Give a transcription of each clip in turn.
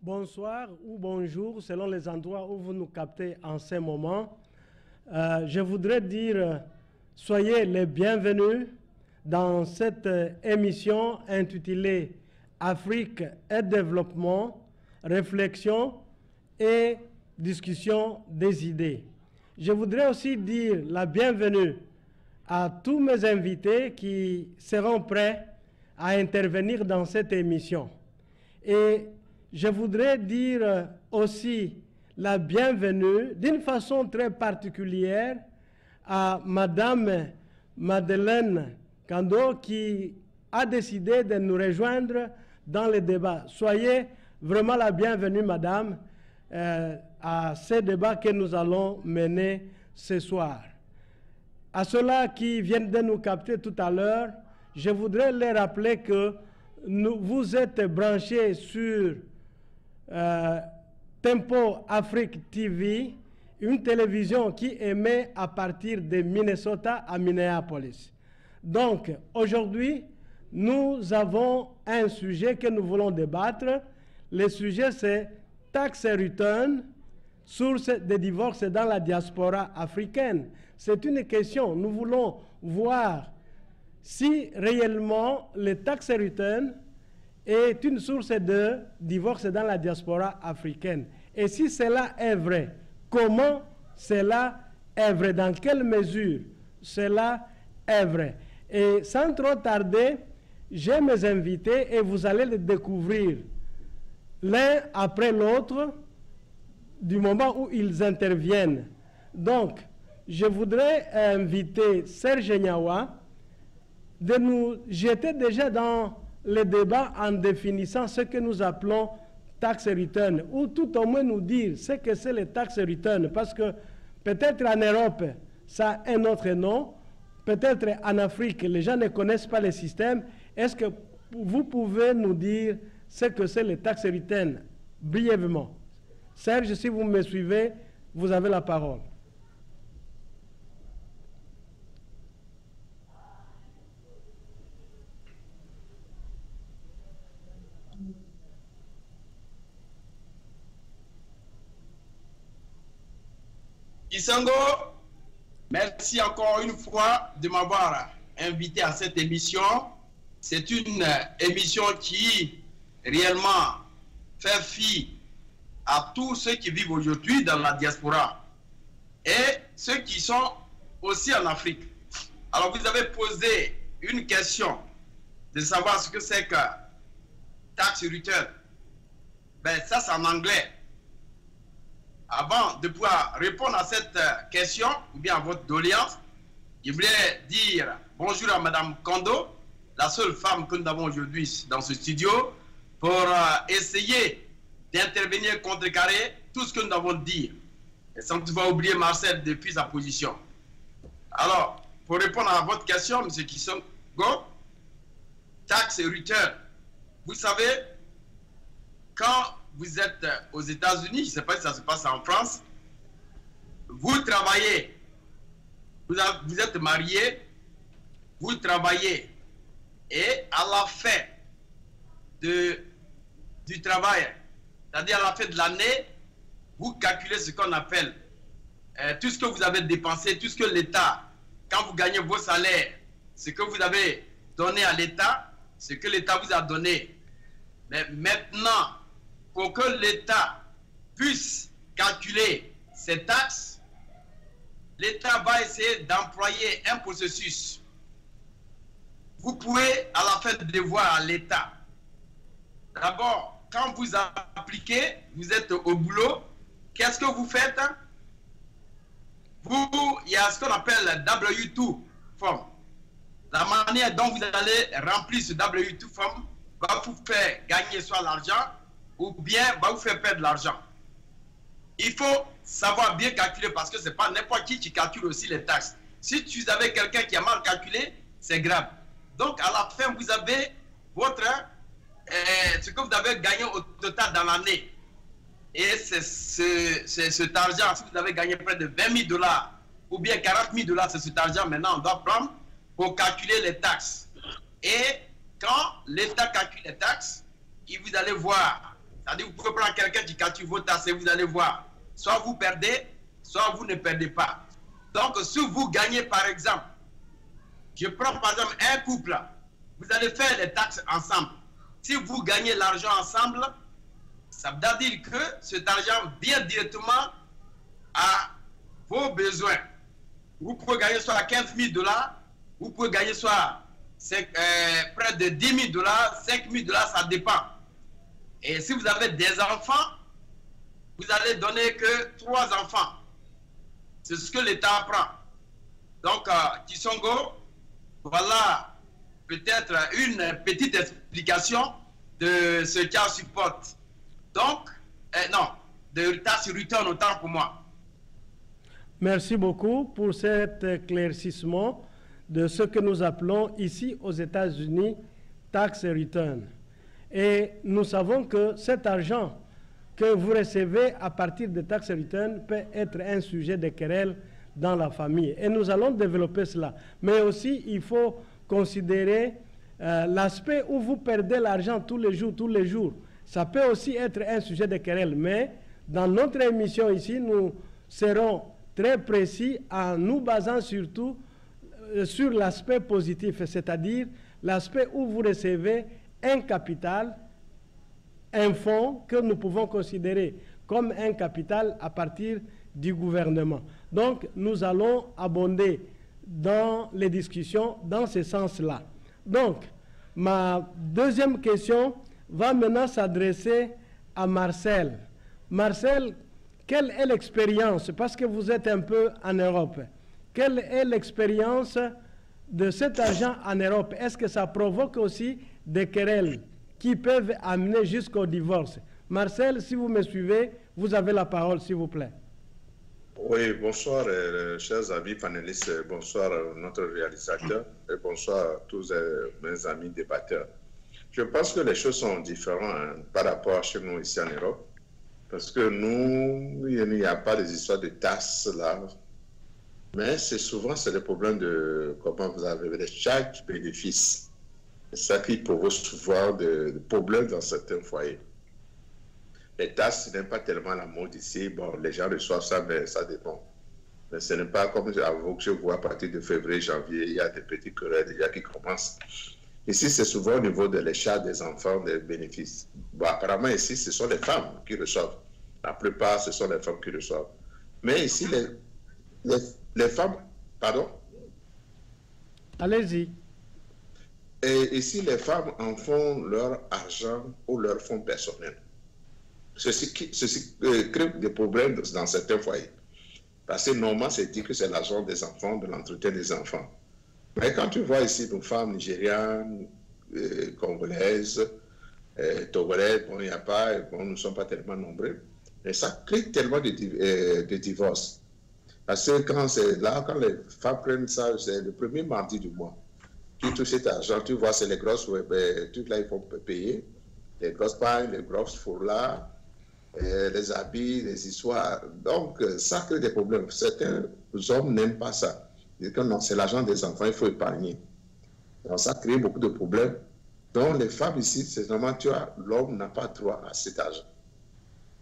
bonsoir ou bonjour selon les endroits où vous nous captez en ce moment. Je voudrais dire soyez les bienvenus dans cette émission intitulée Afrique et développement, réflexion et discussion des idées. Je voudrais aussi dire la bienvenue à tous mes invités qui seront prêts à intervenir dans cette émission. Et je voudrais dire aussi la bienvenue d'une façon très particulière à Madame Madeleine Kando qui a décidé de nous rejoindre dans le débat. Soyez vraiment la bienvenue, Madame, à ce débat que nous allons mener ce soir. À ceux-là qui viennent de nous capter tout à l'heure, je voudrais les rappeler que vous êtes branchés sur Tempo Afrique TV, une télévision qui émet à partir de Minnesota à Minneapolis. Donc, aujourd'hui, nous avons un sujet que nous voulons débattre. Le sujet, c'est tax return, source de divorce dans la diaspora africaine. C'est une question. Nous voulons voir si réellement le tax return est une source de divorce dans la diaspora africaine. Et si cela est vrai, comment cela est vrai? Dans quelle mesure cela est vrai? Et sans trop tarder, j'ai mes invités et vous allez les découvrir l'un après l'autre du moment où ils interviennent. Donc, je voudrais inviter Serge Nyawa de nous jeter déjà dans le débat en définissant ce que nous appelons tax return, ou tout au moins nous dire ce que c'est le tax return, parce que peut-être en Europe, ça a un autre nom, peut-être en Afrique, les gens ne connaissent pas le système. Est-ce que vous pouvez nous dire ce que c'est le tax return, brièvement? Serge, si vous me suivez, vous avez la parole. Isango, merci encore une fois de m'avoir invité à cette émission. C'est une émission qui réellement fait fi à tous ceux qui vivent aujourd'hui dans la diaspora et ceux qui sont aussi en Afrique. Alors vous avez posé une question de savoir ce que c'est que tax return. Ben ça c'est en anglais. Avant de pouvoir répondre à cette question, ou bien à votre doléance, je voulais dire bonjour à Madame Kando, la seule femme que nous avons aujourd'hui dans ce studio, pour essayer d'intervenir contrecarrer tout ce que nous avons dit, et sans toutefois oublier Marcel depuis sa position. Alors, pour répondre à votre question, M. Kisongo, tax return, vous savez, quand vous êtes aux États-Unis, je ne sais pas si ça se passe en France, vous travaillez, vous êtes marié, vous travaillez, et à la fin du travail, c'est-à-dire à la fin de l'année, vous calculez ce qu'on appelle tout ce que vous avez dépensé, tout ce que l'État, quand vous gagnez vos salaires, ce que vous avez donné à l'État, ce que l'État vous a donné. Mais maintenant, pour que l'État puisse calculer ces taxes, l'État va essayer d'employer un processus. Vous pouvez à la fin devoir à l'État. D'abord, quand vous appliquez, vous êtes au boulot, qu'est-ce que vous faites? Il y a ce qu'on appelle W2 form. La manière dont vous allez remplir ce W2 form va vous faire gagner soit l'argent ou bien va vous faire perdre l'argent. Il faut savoir bien calculer parce que ce n'est pas n'importe qui calcule aussi les taxes. Si vous avez quelqu'un qui a mal calculé, c'est grave. Donc à la fin, vous avez votre ce que vous avez gagné au total dans l'année. Et c'est cet argent, si vous avez gagné près de 20 000 $ ou bien 40 000 $, c'est cet argent maintenant on doit prendre pour calculer les taxes. Et quand l'État calcule les taxes, vous allez voir C'est-à-dire vous pouvez prendre quelqu'un qui calcule vos taxes et vous allez voir. Soit vous perdez, soit vous ne perdez pas. Donc, si vous gagnez, par exemple, je prends par exemple un couple, vous allez faire les taxes ensemble. Si vous gagnez l'argent ensemble, ça veut dire que cet argent vient directement à vos besoins. Vous pouvez gagner soit 15 000 $, vous pouvez gagner soit près de 10 000 $, 5 000 $, ça dépend. Et si vous avez des enfants, vous allez donner que 3 enfants. C'est ce que l'État prend. Donc, Kisongo, voilà peut-être une petite explication de ce qu'il supporte. Donc, non, de tax return autant pour moi. Merci beaucoup pour cet éclaircissement de ce que nous appelons ici aux États-Unis tax return. Et nous savons que cet argent que vous recevez à partir de tax return peut être un sujet de querelle dans la famille. Et nous allons développer cela. Mais aussi, il faut considérer l'aspect où vous perdez l'argent tous les jours. Ça peut aussi être un sujet de querelle. Mais dans notre émission ici, nous serons très précis en nous basant surtout sur l'aspect positif, c'est-à-dire l'aspect où vous recevez un capital, un fonds que nous pouvons considérer comme un capital à partir du gouvernement. Donc, nous allons abonder dans les discussions dans ce sens-là. Donc, ma deuxième question va maintenant s'adresser à Marcel. Marcel, quelle est l'expérience, parce que vous êtes un peu en Europe, quelle est l'expérience de cet argent en Europe? Est-ce que ça provoque aussi des querelles qui peuvent amener jusqu'au divorce? Marcel, si vous me suivez, vous avez la parole, s'il vous plaît. Oui, bonsoir, chers amis panélistes, bonsoir notre réalisateur et bonsoir à tous mes amis débatteurs. Je pense que les choses sont différentes par rapport à chez nous ici en Europe, parce que nous, il n'y a pas des histoires de tasses là, mais c'est souvent le problème de, comment vous avez les charges bénéfices. C'est ça qui provoque souvent des problèmes dans certains foyers. Les tasses, ce n'est pas tellement la mode ici. Bon, les gens reçoivent ça, mais ça dépend. Mais ce n'est pas comme avant que je vois à partir de février, janvier, il y a des petits querelles déjà qui commencent. Ici, c'est souvent au niveau de l'achat des enfants, des bénéfices. Bon, apparemment, ici, ce sont les femmes qui reçoivent. La plupart, ce sont les femmes qui reçoivent. Mais ici, les femmes... Pardon? Allez-y. Et ici, les femmes en font leur argent ou leur fonds personnel. Ceci crée des problèmes dans certains foyers. Parce que normalement, c'est dit que c'est l'argent des enfants, de l'entretien des enfants. Mais quand tu vois ici nos femmes nigérianes, congolaises, togolaises, bon, il n'y a pas, bon, nous ne sommes pas tellement nombreux, mais ça crée tellement de divorces. Parce que quand c'est là, quand les femmes prennent ça, c'est le premier mardi du mois. Tu touches cet argent, tu vois, c'est les grosses, tout là, ils font payer, les grosses pagnes, les grosses fourlards, les habits, les histoires. Donc, ça crée des problèmes. Certains hommes n'aiment pas ça. Ils disent que non, c'est l'argent des enfants, il faut épargner. Donc, ça crée beaucoup de problèmes. Donc, les femmes ici, c'est normalement, tu vois, l'homme n'a pas droit à cet argent.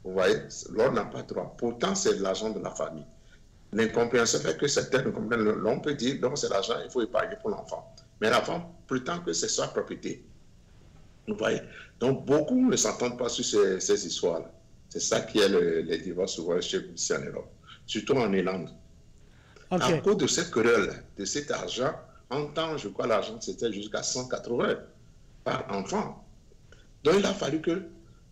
Vous voyez, l'homme n'a pas droit. Pourtant, c'est l'argent de la famille. L'incompréhension fait que certains ne comprennent. L'homme peut dire, non, c'est l'argent, il faut épargner pour l'enfant. Mais l'enfant prétend que c'est sa propriété. Vous voyez. Donc, beaucoup ne s'entendent pas sur ces histoires-là. C'est ça qui est les divorces souvent chez nous ici en Europe, surtout en Irlande. Okay. À cause de cette querelle, de cet argent, en temps, je crois, l'argent, c'était jusqu'à 180 par enfant. Donc, il a fallu que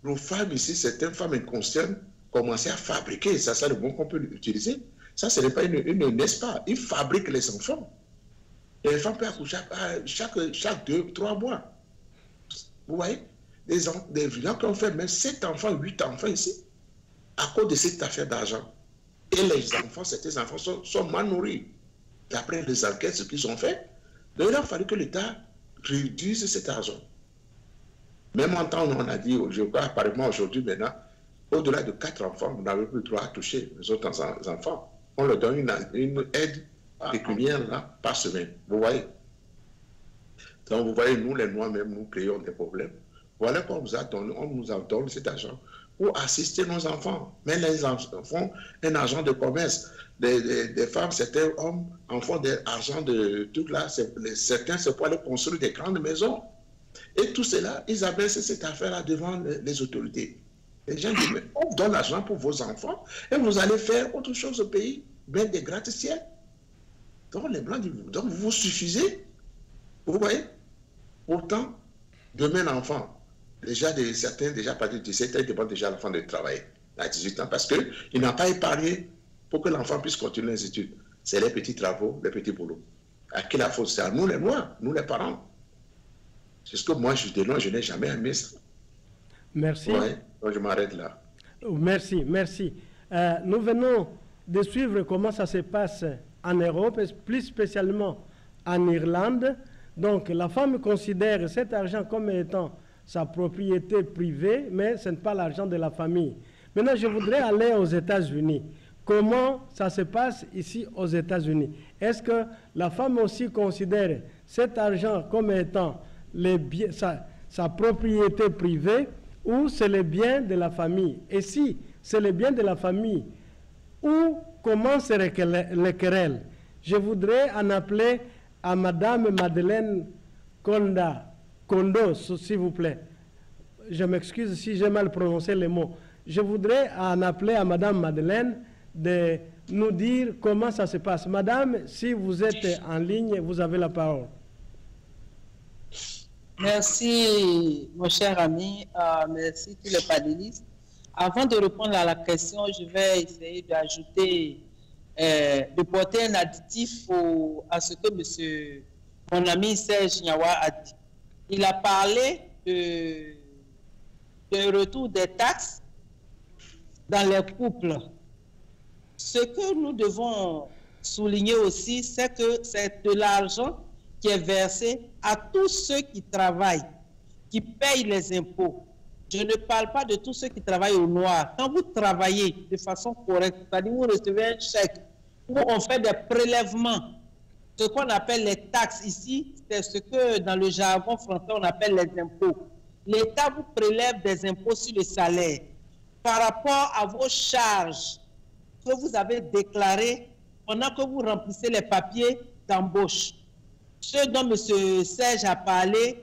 nos femmes ici, certaines femmes inconscientes, commençaient à fabriquer, ça c'est le bon qu'on peut utiliser. Ça, ce n'est pas n'est-ce pas? Ils fabriquent les enfants. Et les femmes peuvent accoucher chaque 2-3 mois. Vous voyez? Des gens qui ont fait même 7 enfants, 8 enfants ici, à cause de cette affaire d'argent. Et les enfants, certains enfants sont mal nourris. D'après les enquêtes, ce qu'ils ont fait, donc il a fallu que l'État réduise cet argent. Même en temps, on a dit, je crois, apparemment aujourd'hui maintenant, au-delà de 4 enfants, vous n'avez plus le droit à toucher les autres enfants. On leur donne une aide pécuniaire là, par semaine. Vous voyez? Donc vous voyez, nous les Noirs même, nous créons des problèmes. Voilà qu'on nous a donné, on nous a donné cet argent pour assister nos enfants. Mais les enfants font un argent de commerce. Des femmes, certains hommes en font de l'argent de tout là. Certains, c'est pour aller construire des grandes maisons. Et tout cela, ils abaissent cette affaire-là devant les autorités. Les gens disent, mais on vous donne l'argent pour vos enfants et vous allez faire autre chose au pays, bien des gratte-ciel. Donc les Blancs disent, donc vous vous suffisez. Vous voyez? Pourtant, demain l'enfant, certains déjà pas de 17 ans, ils demandent déjà à l'enfant de travailler à 18 ans parce qu'il n'a pas épargné pour que l'enfant puisse continuer les études. C'est les petits travaux, les petits boulots. À qui la faute? C'est à nous les Noirs, nous les parents. C'est ce que moi je dénonce, je n'ai jamais aimé ça. Merci. Ouais, donc je m'arrête là. Merci, merci. Nous venons de suivre comment ça se passe en Europe, et plus spécialement en Irlande. Donc la femme considère cet argent comme étant sa propriété privée, mais ce n'est pas l'argent de la famille. Maintenant, je voudrais aller aux États-Unis. Comment ça se passe ici aux États-Unis? Est-ce que la femme aussi considère cet argent comme étant sa propriété privée ou c'est le bien de la famille? Et si c'est le bien de la famille, où commencent les querelles? Je voudrais en appeler à Madame Madeleine Kondo, s'il vous plaît. Je m'excuse si j'ai mal prononcé les mots. Je voudrais en appeler à Madame Madeleine de nous dire comment ça se passe. Madame, si vous êtes en ligne, vous avez la parole. Merci, mon cher ami. Merci tous les panélistes. Avant de répondre à la question, je vais essayer d'ajouter, de porter un additif à ce que mon ami Serge Nyawa a dit. Il a parlé de retour des taxes dans les couples. Ce que nous devons souligner aussi, c'est que c'est de l'argent qui est versé à tous ceux qui travaillent, qui payent les impôts. Je ne parle pas de tous ceux qui travaillent au noir. Quand vous travaillez de façon correcte, c'est-à-dire vous recevez un chèque, où on fait des prélèvements, ce qu'on appelle les taxes ici, c'est ce que dans le jargon français on appelle les impôts. L'État vous prélève des impôts sur le salaire par rapport à vos charges que vous avez déclarées pendant que vous remplissez les papiers d'embauche. Ce dont M. Serge a parlé,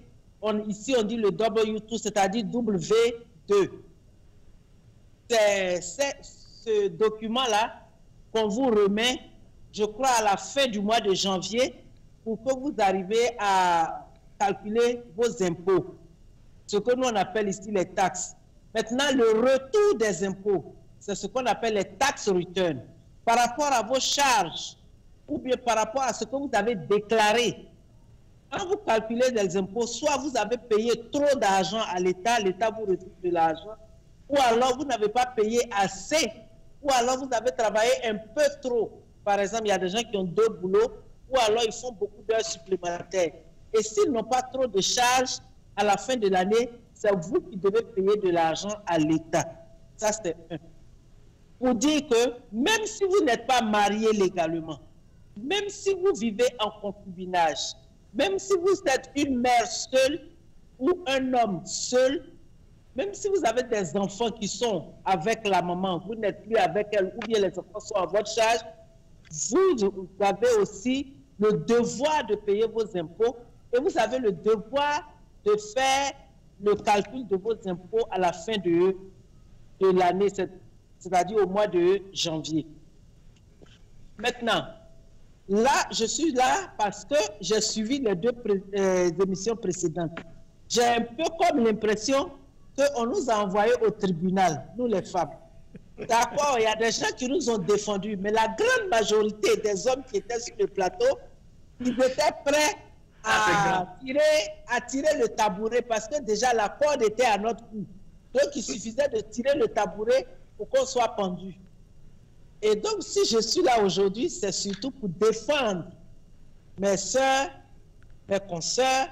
ici on dit le W2, c'est-à-dire W2. C'est ce document-là qu'on vous remet, je crois, à la fin du mois de janvier pour que vous arriviez à calculer vos impôts. Ce que nous on appelle ici les taxes. Maintenant, le retour des impôts, c'est ce qu'on appelle les tax returns. Par rapport à vos charges ou bien par rapport à ce que vous avez déclaré. Quand vous calculez des impôts, soit vous avez payé trop d'argent à l'État, l'État vous retire de l'argent, ou alors vous n'avez pas payé assez, ou alors vous avez travaillé un peu trop. Par exemple, il y a des gens qui ont 2 boulots, ou alors ils font beaucoup d'heures supplémentaires. Et s'ils n'ont pas trop de charges, à la fin de l'année, c'est vous qui devez payer de l'argent à l'État. Ça, c'est un. Pour dire que même si vous n'êtes pas marié légalement, même si vous vivez en concubinage, même si vous êtes une mère seule ou un homme seul, même si vous avez des enfants qui sont avec la maman, vous n'êtes plus avec elle, ou bien les enfants sont à votre charge, vous avez aussi le devoir de payer vos impôts et vous avez le devoir de faire le calcul de vos impôts à la fin de l'année, c'est-à-dire au mois de janvier. Maintenant, là, je suis là parce que j'ai suivi les 2 émissions précédentes. J'ai un peu comme l'impression qu'on nous a envoyés au tribunal, nous les femmes. D'accord, il y a des gens qui nous ont défendus, mais la grande majorité des hommes qui étaient sur le plateau, ils étaient prêts à tirer le tabouret parce que déjà la corde était à notre cou. Donc il suffisait de tirer le tabouret pour qu'on soit pendu. Et donc si je suis là aujourd'hui, c'est surtout pour défendre mes soeurs, mes consoeurs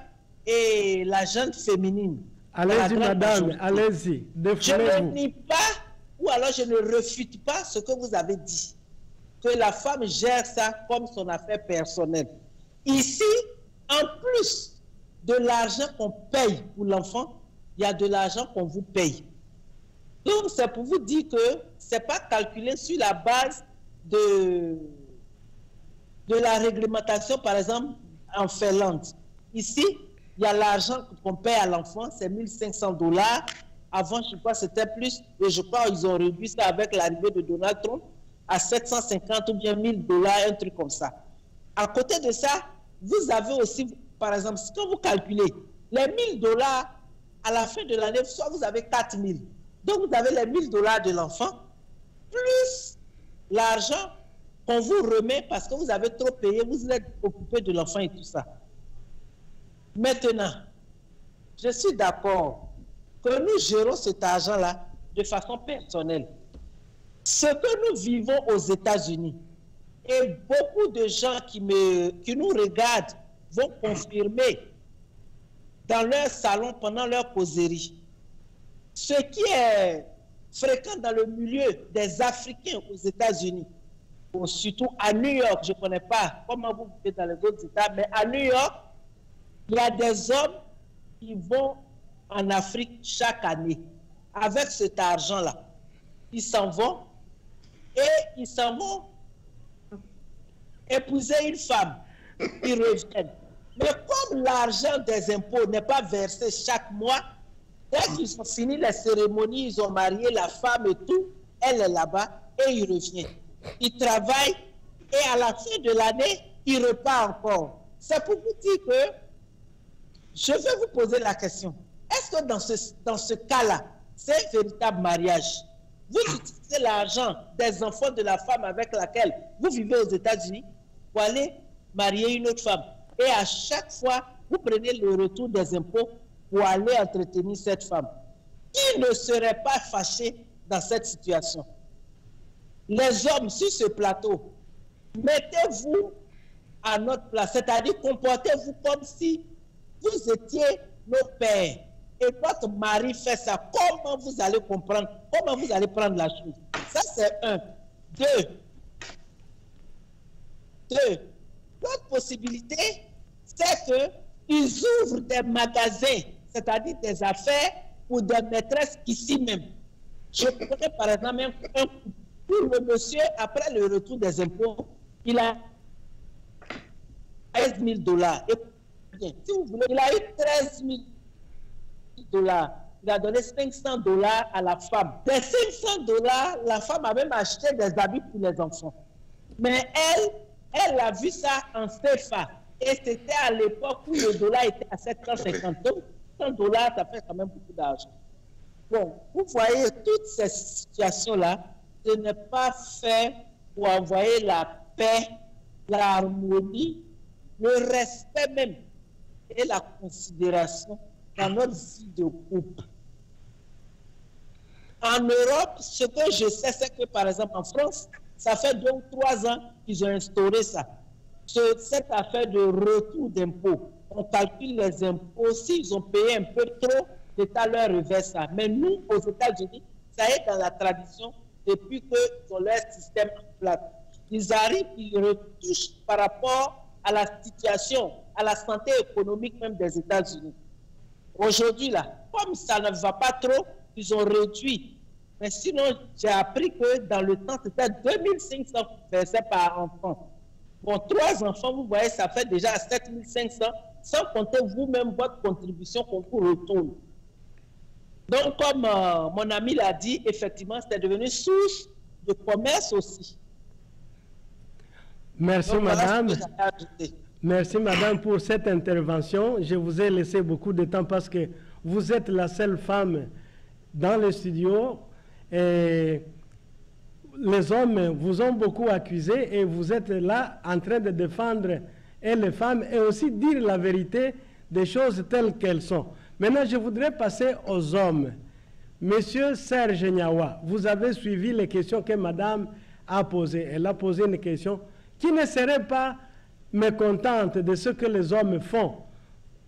et la jeune féminine. Allez-y madame, allez-y, défendez-vous. Je ne nie pas ou alors je ne refute pas ce que vous avez dit. Que la femme gère ça comme son affaire personnelle. Ici, en plus de l'argent qu'on paye pour l'enfant, il y a de l'argent qu'on vous paye. Donc, c'est pour vous dire que ce n'est pas calculé sur la base de la réglementation, par exemple, en Finlande. Ici, il y a l'argent qu'on paye à l'enfant, c'est 1 500 $. Avant, je crois que c'était plus, et je crois qu'ils ont réduit ça avec l'arrivée de Donald Trump à 750 ou bien 1 000 $, un truc comme ça. À côté de ça, vous avez aussi, par exemple, quand vous calculez les 1 000 $, à la fin de l'année, soit vous avez 4 000. Donc, vous avez les 1 000 $ de l'enfant, plus l'argent qu'on vous remet parce que vous avez trop payé, vous êtes occupé de l'enfant et tout ça. Maintenant, je suis d'accord que nous gérons cet argent-là de façon personnelle. Ce que nous vivons aux États-Unis, et beaucoup de gens qui nous regardent vont confirmer dans leur salon pendant leur causerie. Ce qui est fréquent dans le milieu des Africains aux États-Unis, surtout à New York, je ne connais pas comment vous vivez dans les autres États, mais à New York, il y a des hommes qui vont en Afrique chaque année avec cet argent-là. Ils s'en vont et ils s'en vont épouser une femme. Ils reviennent. Mais comme l'argent des impôts n'est pas versé chaque mois, dès qu'ils ont fini les cérémonies, ils ont marié la femme et tout, elle est là-bas et il revient. Il travaille et à la fin de l'année, il repart encore. C'est pour vous dire que je vais vous poser la question. Est-ce que dans ce cas-là, c'est un véritable mariage? Vous utilisez l'argent des enfants de la femme avec laquelle vous vivez aux États-Unis pour aller marier une autre femme. Et à chaque fois, vous prenez le retour des impôts pour aller entretenir cette femme. Qui ne serait pas fâché dans cette situation? Les hommes sur ce plateau, mettez-vous à notre place, c'est-à-dire comportez-vous comme si vous étiez nos pères et votre mari fait ça. Comment vous allez comprendre, comment vous allez prendre la chose? Ça, c'est un. Deux. L'autre possibilité, c'est qu'ils ouvrent des magasins, c'est-à-dire des affaires pour des maîtresses ici même. Je connais par exemple un pour le monsieur, après le retour des impôts, il a 13 000 $. Et si vous voulez, il a eu 13 000 $. Il a donné 500 $ à la femme. Des 500 $, la femme a même acheté des habits pour les enfants. Mais elle a vu ça en CFA. Et c'était à l'époque où le dollar était à 750. Donc, 100 $, ça fait quand même beaucoup d'argent. Bon, vous voyez, toutes ces situations-là, ce n'est pas fait pour envoyer la paix, l'harmonie, le respect même et la considération dans notre vie de couple. En Europe, ce que je sais, c'est que par exemple en France, ça fait 2 ou 3 ans qu'ils ont instauré ça. Cette affaire de retour d'impôts. On calcule les impôts. S'ils ont payé un peu trop, l'État leur reverse ça. Mais nous, aux États-Unis, ça est dans la tradition depuis qu'ils ont leur système en place. Ils arrivent, ils retouchent par rapport à la situation, à la santé économique même des États-Unis. Aujourd'hui, là, comme ça ne va pas trop, ils ont réduit. Mais sinon, j'ai appris que dans le temps, c'était 2500 versés par enfant. Bon, 3 enfants, vous voyez, ça fait déjà 7500, sans compter vous-même votre contribution qu'on vous retourne. Donc, comme mon ami l'a dit, effectivement, c'est devenu source de commerce aussi. Merci, donc, madame. Voilà, merci, madame, pour cette intervention. Je vous ai laissé beaucoup de temps parce que vous êtes la seule femme dans le studio. Et les hommes vous ont beaucoup accusé et vous êtes là en train de défendre et les femmes et aussi dire la vérité des choses telles qu'elles sont. Maintenant, je voudrais passer aux hommes. Monsieur Serge Nyawa, vous avez suivi les questions que madame a posées. Elle a posé une question qui ne serait pas mécontente de ce que les hommes font.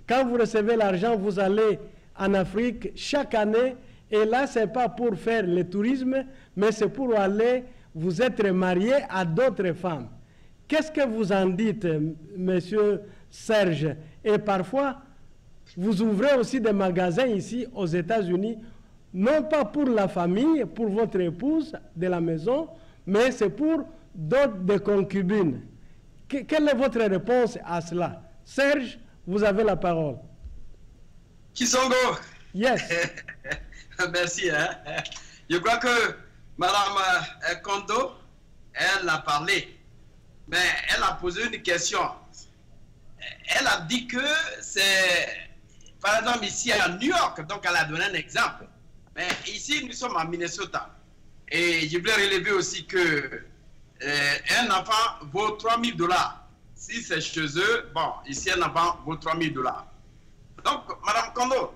Quand vous recevez l'argent, vous allez en Afrique chaque année. Et là, ce n'est pas pour faire le tourisme, mais c'est pour aller vous être marié à d'autres femmes. Qu'est-ce que vous en dites, monsieur Serge? Et parfois, vous ouvrez aussi des magasins ici aux États-Unis, non pas pour la famille, pour votre épouse de la maison, mais c'est pour d'autres des concubines. Quelle est votre réponse à cela? Serge, vous avez la parole. Kisongo. Yes. Merci. Hein? Je crois que Madame Kondo, elle a parlé, mais elle a posé une question. Elle a dit que c'est, par exemple, ici à New York, donc elle a donné un exemple. Mais ici, nous sommes à Minnesota. Et je voulais relever aussi que un enfant vaut $3 000. Si c'est chez eux, bon, ici un enfant vaut $3 000. Donc, Madame Kondo,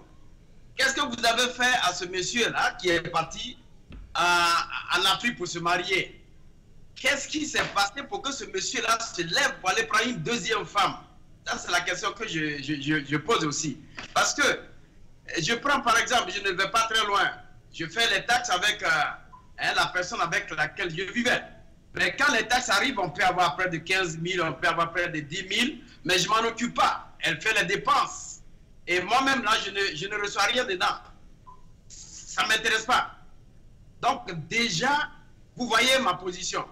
qu'est-ce que vous avez fait à ce monsieur-là qui est parti en Afrique pour se marier? Qu'est-ce qui s'est passé pour que ce monsieur-là se lève pour aller prendre une deuxième femme? Ça, c'est la question que je pose aussi. Parce que je prends par exemple, je ne vais pas très loin. Je fais les taxes avec la personne avec laquelle je vivais. Mais quand les taxes arrivent, on peut avoir près de 15 000, on peut avoir près de 10 000, mais je ne m'en occupe pas. Elle fait les dépenses. Et moi-même, là, je ne reçois rien dedans. Ça ne m'intéresse pas. Donc, déjà, vous voyez ma position.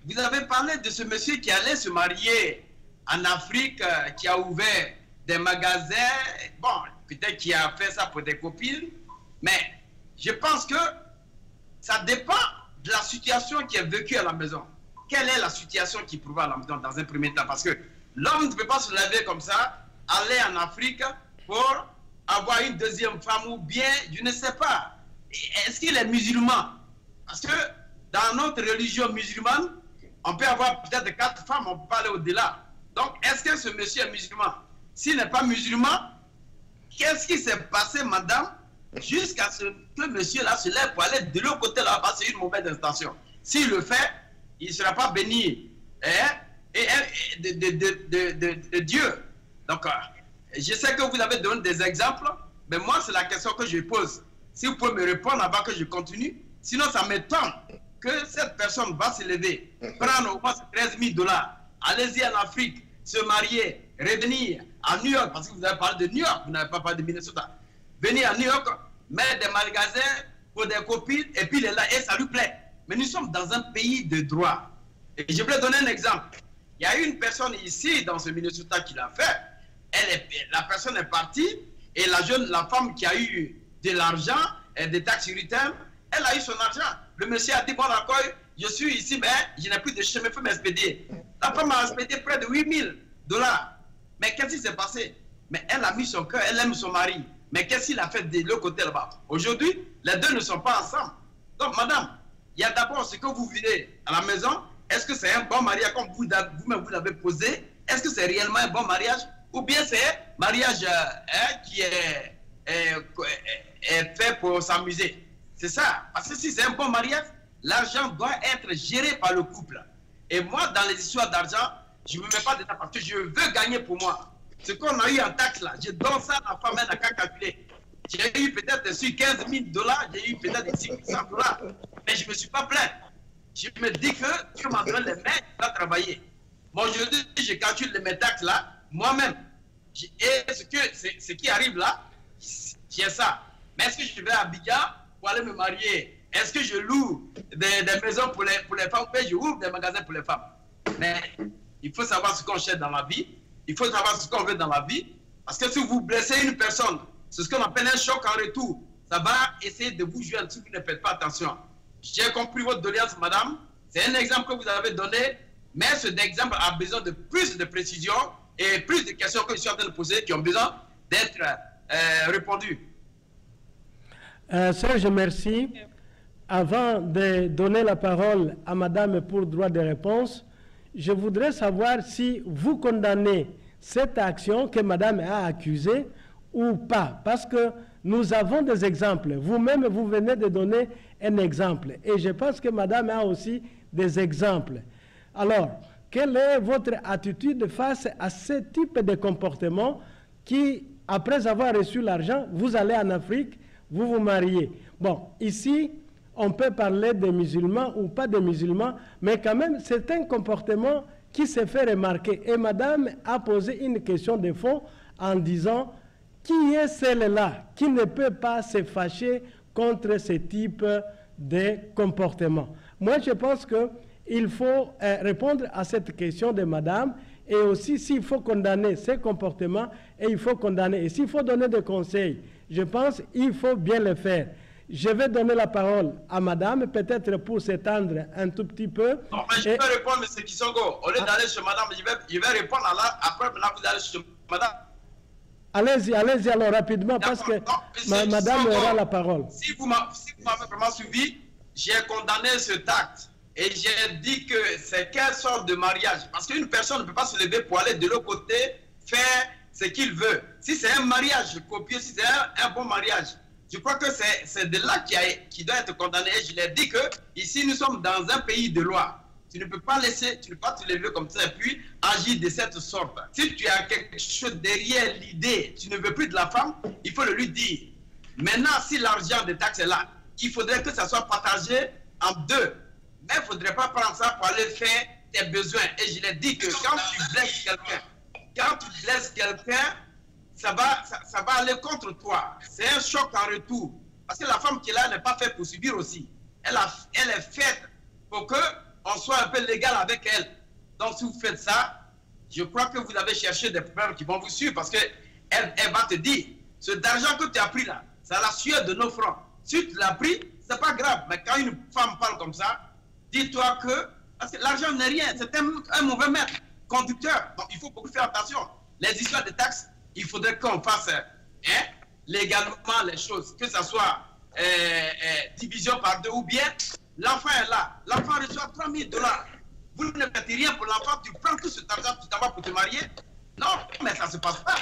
Vous avez parlé de ce monsieur qui allait se marier en Afrique, qui a ouvert des magasins. Bon, peut-être qu'il a fait ça pour des copines. Mais je pense que ça dépend de la situation qui est vécue à la maison. Quelle est la situation qui prouve à la maison dans un premier temps? Parce que l'homme ne peut pas se lever comme ça, aller en Afrique pour avoir une deuxième femme ou bien, je ne sais pas. Est-ce qu'il est musulman? Parce que dans notre religion musulmane, on peut avoir peut-être 4 femmes, on peut pas aller au-delà. Donc, est-ce que ce monsieur est musulman? S'il n'est pas musulman, qu'est-ce qui s'est passé, madame, jusqu'à ce que monsieur-là se lève pour aller de l'autre côté là-bas? C'est une mauvaise intention. S'il le fait, il ne sera pas béni de Dieu. Donc, je sais que vous avez donné des exemples, mais moi, c'est la question que je pose. Si vous pouvez me répondre avant que je continue, sinon ça m'étonne que cette personne va se lever, prendre au moins $13 000, allez-y en Afrique, se marier, revenir à New York, parce que vous avez parlé de New York, vous n'avez pas parlé de Minnesota. Venir à New York, mettre des magasins pour des copines, et puis il est là, et ça lui plaît. Mais nous sommes dans un pays de droit. Et je voulais donner un exemple. Il y a une personne ici, dans ce Minnesota, qui l'a fait. La personne est partie, et la femme qui a eu de l'argent, et des taxes return, elle a eu son argent. Le monsieur a dit, bon d'accord, je suis ici, mais je n'ai plus de chemin, il faut m'expédier. La femme a expédié près de $8 000. Mais qu'est-ce qui s'est passé? Mais elle a mis son cœur, elle aime son mari. Mais qu'est-ce qu'il a fait de l'autre côté là-bas? Aujourd'hui, les deux ne sont pas ensemble. Donc, madame, il y a d'abord ce que vous vivez à la maison. Est-ce que c'est un bon mariage, comme vous-même vous l'avez posé? Est-ce que c'est réellement un bon mariage? Ou bien c'est un mariage qui est fait pour s'amuser? C'est ça. Parce que si c'est un bon mariage, l'argent doit être géré par le couple. Et moi, dans les histoires d'argent, je ne me mets pas dedans parce que je veux gagner pour moi. Ce qu'on a eu en taxe là, je donne ça à la femme, elle n'a qu'à calculer. J'ai eu peut-être sur $15 000, j'ai eu peut-être $600, mais je ne me suis pas plaint. Je me dis que Dieu m'a donné les mains, je dois travailler. Moi, aujourd'hui, je calcule mes taxes là, moi-même. Et ce qui arrive là, c'est ça. Mais est-ce que je vais à Abidjan pour aller me marier? Est-ce que je loue des maisons pour les femmes ou je ouvre des magasins pour les femmes? Mais il faut savoir ce qu'on cherche dans la vie. Il faut savoir ce qu'on veut dans la vie. Parce que si vous blessez une personne, c'est ce qu'on appelle un choc en retour. Ça va essayer de vous joindre si vous ne faites pas attention. J'ai compris votre doléance, madame. C'est un exemple que vous avez donné. Mais cet exemple a besoin de plus de précision et plus de questions que je suis en train de poser qui ont besoin d'être répondues. Serge, merci. Avant de donner la parole à madame pour droit de réponse, je voudrais savoir si vous condamnez cette action que madame a accusée ou pas. Parce que nous avons des exemples. Vous-même, vous venez de donner un exemple. Et je pense que madame a aussi des exemples. Alors, quelle est votre attitude face à ce type de comportement qui, après avoir reçu l'argent, vous allez en Afrique, vous vous mariez? Bon, ici, on peut parler des musulmans ou pas des musulmans, mais quand même, c'est un comportement qui se fait remarquer. Et madame a posé une question de fond en disant, qui est celle-là qui ne peut pas se fâcher contre ce type de comportement? Moi, je pense qu'il faut répondre à cette question de madame, et aussi s'il faut condamner ces comportements, et il faut condamner. Et s'il faut donner des conseils, je pense qu'il faut bien le faire. Je vais donner la parole à madame, peut-être pour s'étendre un tout petit peu. Non, mais je peux répondre, M. Kisongo. Au lieu d'aller chez madame, je vais répondre après, maintenant vous allez chez madame. Allez-y alors rapidement, parce que madame aura la parole. Si vous m'avez vraiment suivi, j'ai condamné cet acte. Et j'ai dit que c'est quelle sorte de mariage. Parce qu'une personne ne peut pas se lever pour aller de l'autre côté faire ce qu'il veut. Si c'est un mariage copieux, si c'est un bon mariage, je crois que c'est de là qui doit être condamné. Et je l'ai dit que ici nous sommes dans un pays de loi. Tu ne peux pas te lever comme ça et puis agir de cette sorte. Si tu as quelque chose derrière l'idée, tu ne veux plus de la femme, il faut le lui dire. Maintenant, si l'argent des taxes est là, il faudrait que ça soit partagé en deux. Mais il ne faudrait pas prendre ça pour aller faire tes besoins. Et je l'ai dit que quand tu blesses quelqu'un, ça va aller contre toi. C'est un choc en retour. Parce que la femme qui est là n'est pas faite pour subir aussi. Elle est faite pour qu'on soit un peu légal avec elle. Donc si vous faites ça, je crois que vous avez cherché des problèmes qui vont vous suivre. Parce qu'elle va te dire, cet argent que tu as pris là, c'est la sueur de nos francs. Si tu l'as pris, c'est pas grave. Mais quand une femme parle comme ça, dis-toi que, parce que l'argent n'est rien, c'est un mauvais maître, conducteur. Donc il faut beaucoup faire attention. Les histoires de taxes, il faudrait qu'on fasse légalement les choses, que ce soit division par deux ou bien l'enfant est là, l'enfant reçoit 3 000 $. Vous ne faites rien pour l'enfant, tu prends tout cet argent, tu t'en vas pour te marier. Non, mais ça ne se passe pas.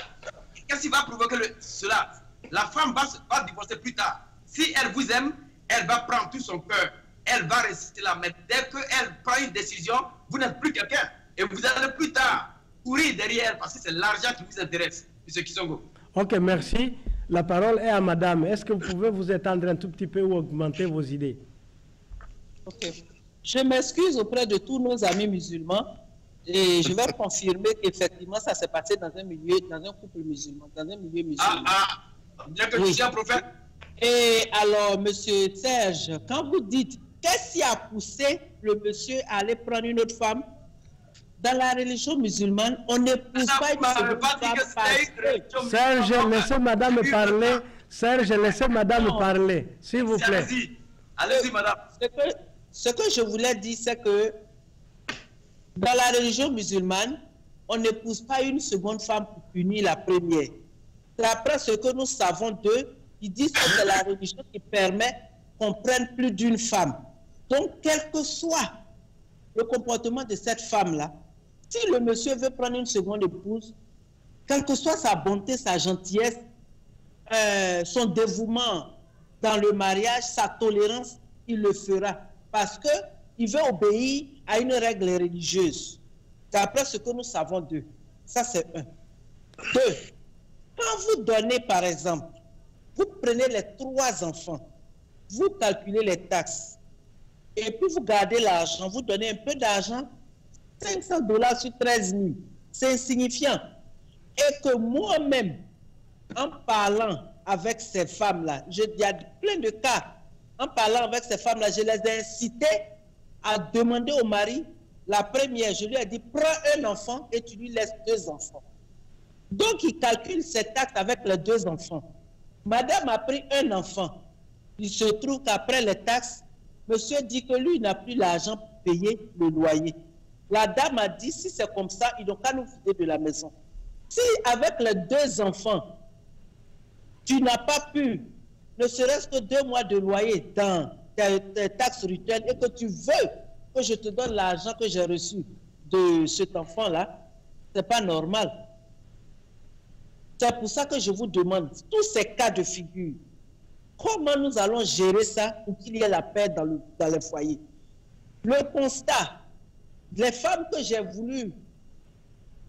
Qu'est-ce qui va provoquer cela? La femme va divorcer plus tard. Si elle vous aime, elle va prendre tout son cœur. Elle va rester là. Mais dès qu'elle prend une décision, vous n'êtes plus quelqu'un. Et vous allez plus tard courir derrière elle parce que c'est l'argent qui vous intéresse. M. Kisongo. Ok, merci. La parole est à madame. Est-ce que vous pouvez vous étendre un tout petit peu ou augmenter vos idées? Ok. Je m'excuse auprès de tous nos amis musulmans et je vais confirmer qu'effectivement ça s'est passé dans un couple musulman, dans un milieu musulman. Bien que tu sois un prophète. Et alors, monsieur Serge, quand vous dites qu'est-ce qui a poussé le monsieur à aller prendre une autre femme, dans la religion musulmane, on n'épouse pas une seconde femme. Serge, laissez madame parler. Serge, laissez madame parler, s'il vous plaît. Allez-y, madame. Ce que je voulais dire, c'est que dans la religion musulmane, on n'épouse pas une seconde femme pour punir la première. D'après ce que nous savons d'eux, ils disent que c'est la religion qui permet qu'on prenne plus d'une femme. Donc, quel que soit le comportement de cette femme-là, si le monsieur veut prendre une seconde épouse, quelle que soit sa bonté, sa gentillesse, son dévouement dans le mariage, sa tolérance, il le fera. Parce qu'il veut obéir à une règle religieuse. D'après ce que nous savons d'eux. Ça, c'est un. Deux, quand vous donnez, par exemple, vous prenez les 3 enfants, vous calculez les taxes, et puis vous gardez l'argent, vous donnez un peu d'argent, 500 $ sur 13 000, c'est insignifiant. Et que moi-même, en parlant avec ces femmes-là, il y a plein de cas, en parlant avec ces femmes-là, je les ai incitées à demander au mari, la première, je lui ai dit, prends un enfant et tu lui laisses 2 enfants. Donc, il calcule cet acte avec les 2 enfants. Madame a pris un enfant. Il se trouve qu'après les taxes, monsieur dit que lui n'a plus l'argent pour payer le loyer. La dame a dit, si c'est comme ça, ils n'ont qu'à nous vider de la maison. Si avec les 2 enfants, tu n'as pas pu, ne serait-ce que 2 mois de loyer dans tes taxes rituelles et que tu veux que je te donne l'argent que j'ai reçu de cet enfant-là, ce n'est pas normal. C'est pour ça que je vous demande, tous ces cas de figure, comment nous allons gérer ça pour qu'il y ait la paix dans les foyers? Le constat, les femmes que j'ai voulu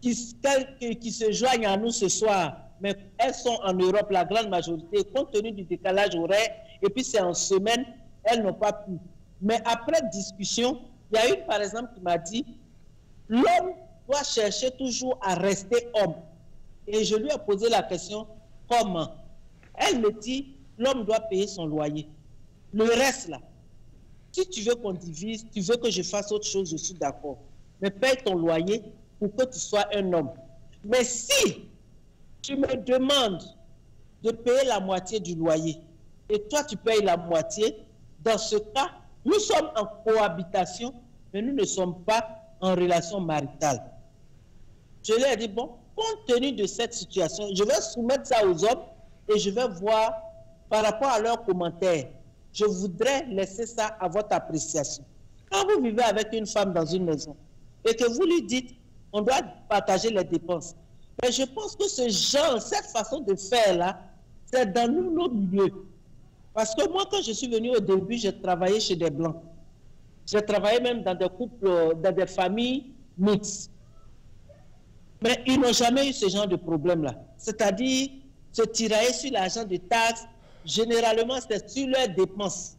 qui se joignent à nous ce soir, mais elles sont en Europe, la grande majorité, compte tenu du décalage horaire, et puis c'est en semaine, elles n'ont pas pu. Mais après discussion, il y a une par exemple qui m'a dit, l'homme doit chercher toujours à rester homme. Et je lui ai posé la question, comment? Elle me dit, l'homme doit payer son loyer. Le reste là, si tu veux qu'on divise, tu veux que je fasse autre chose, je suis d'accord. Mais paye ton loyer pour que tu sois un homme. Mais si tu me demandes de payer la moitié du loyer et toi tu payes la moitié, dans ce cas, nous sommes en cohabitation, mais nous ne sommes pas en relation maritale. Je leur ai dit, bon, compte tenu de cette situation, je vais soumettre ça aux hommes et je vais voir par rapport à leurs commentaires. Je voudrais laisser ça à votre appréciation. Quand vous vivez avec une femme dans une maison et que vous lui dites, on doit partager les dépenses, mais je pense que ce genre, cette façon de faire-là, c'est dans nos milieux. Parce que moi, quand je suis venu au début, j'ai travaillé chez des Blancs. J'ai travaillé même dans des couples, dans des familles mixtes. Mais ils n'ont jamais eu ce genre de problème-là. C'est-à-dire se tirailler sur l'argent de taxes. Généralement, c'est sur leurs dépenses.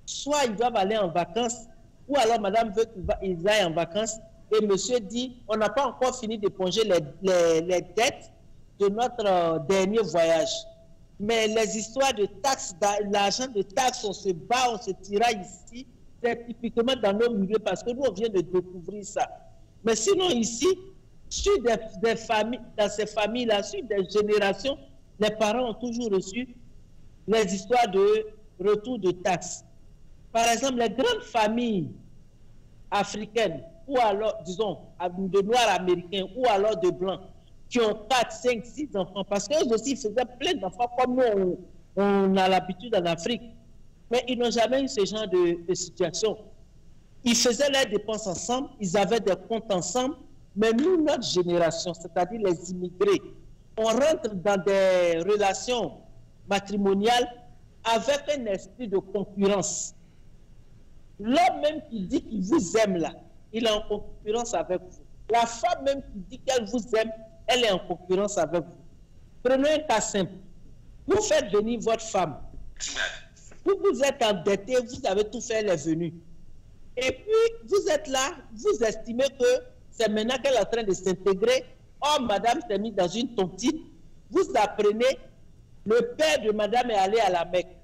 Soit ils doivent aller en vacances, ou alors madame veut qu'ils aillent en vacances, et monsieur dit, on n'a pas encore fini d'éponger les dettes de notre dernier voyage. Mais les histoires de taxes, l'argent de taxes, on se bat, on se tiraille ici, c'est typiquement dans nos milieux, parce que nous, on vient de découvrir ça. Mais sinon, ici, sur des familles, dans ces familles-là, sur des générations, les parents ont toujours reçu les histoires de retour de taxes. Par exemple, les grandes familles africaines, ou alors, disons, de noirs américains, ou alors de blancs, qui ont 4, 5, 6 enfants, parce qu'eux aussi, ils faisaient plein d'enfants comme nous, on a l'habitude en Afrique. Mais ils n'ont jamais eu ce genre de situation. Ils faisaient leurs dépenses ensemble, ils avaient des comptes ensemble, mais nous, notre génération, c'est-à-dire les immigrés, on rentre dans des relations matrimoniales avec un esprit de concurrence. L'homme même qui dit qu'il vous aime là, il est en concurrence avec vous. La femme même qui dit qu'elle vous aime, elle est en concurrence avec vous. Prenez un cas simple. Vous faites venir votre femme. Vous êtes endetté, vous avez tout fait, elle est venue. Et puis, vous êtes là, vous estimez que c'est maintenant qu'elle est en train de s'intégrer. Oh, madame s'est mise dans une tontine. Vous apprenez, le père de madame est allé à la Mecque.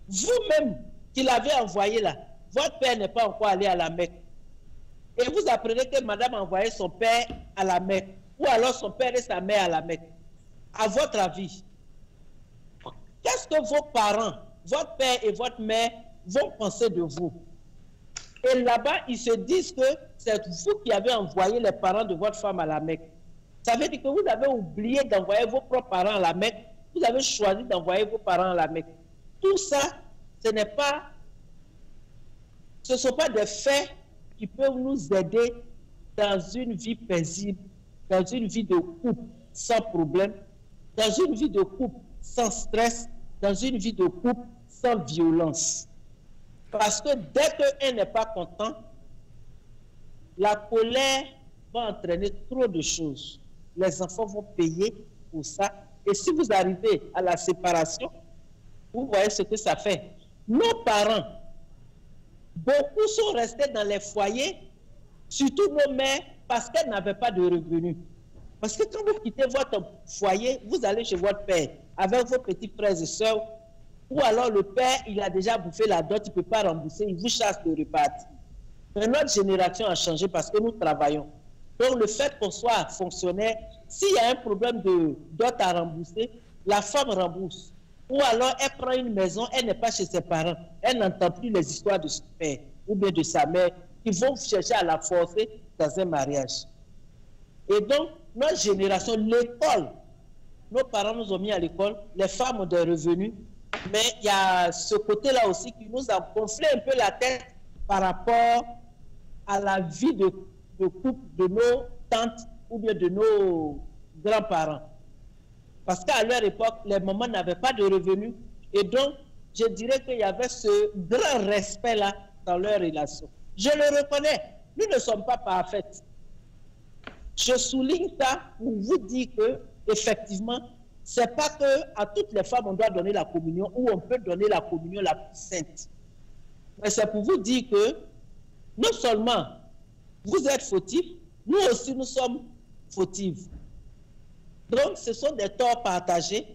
Vous-même, qui l'avez envoyé là, votre père n'est pas encore allé à la Mecque. Et vous apprenez que madame a envoyé son père à la Mecque. Ou alors son père et sa mère à la Mecque. À votre avis, qu'est-ce que vos parents, votre père et votre mère vont penser de vous? Et là-bas, ils se disent que c'est vous qui avez envoyé les parents de votre femme à la Mecque. Ça veut dire que vous avez oublié d'envoyer vos propres parents à la Mecque. Vous avez choisi d'envoyer vos parents à la Mecque. Tout ça, ce ne sont pas des faits qui peuvent nous aider dans une vie paisible, dans une vie de couple sans problème, dans une vie de couple sans stress, dans une vie de couple sans violence. Parce que dès qu'un n'est pas content, la colère va entraîner trop de choses. Les enfants vont payer pour ça. Et si vous arrivez à la séparation, vous voyez ce que ça fait. Nos parents, beaucoup sont restés dans les foyers, surtout nos mères, parce qu'elles n'avaient pas de revenus. Parce que quand vous quittez votre foyer, vous allez chez votre père, avec vos petits frères et sœurs, ou alors le père, il a déjà bouffé la dot, il ne peut pas rembourser, il vous chasse de repartir. Mais notre génération a changé parce que nous travaillons. Donc le fait qu'on soit fonctionnaire, s'il y a un problème de dot à rembourser, la femme rembourse. Ou alors elle prend une maison, elle n'est pas chez ses parents, elle n'entend plus les histoires de son père ou bien de sa mère qui vont chercher à la forcer dans un mariage. Et donc, notre génération, l'école, nos parents nous ont mis à l'école, les femmes ont des revenus, mais il y a ce côté-là aussi qui nous a gonflé un peu la tête par rapport à la vie de couple de nos tantes ou bien de nos grands-parents. Parce qu'à leur époque, les mamans n'avaient pas de revenus. Et donc, je dirais qu'il y avait ce grand respect-là dans leur relation. Je le reconnais, nous ne sommes pas parfaites. Je souligne ça pour vous dire que, effectivement, ce n'est pas qu'à toutes les femmes on doit donner la communion ou on peut donner la communion la plus sainte. Mais c'est pour vous dire que non seulement vous êtes fautifs, nous aussi nous sommes fautifs. Donc, ce sont des torts partagés.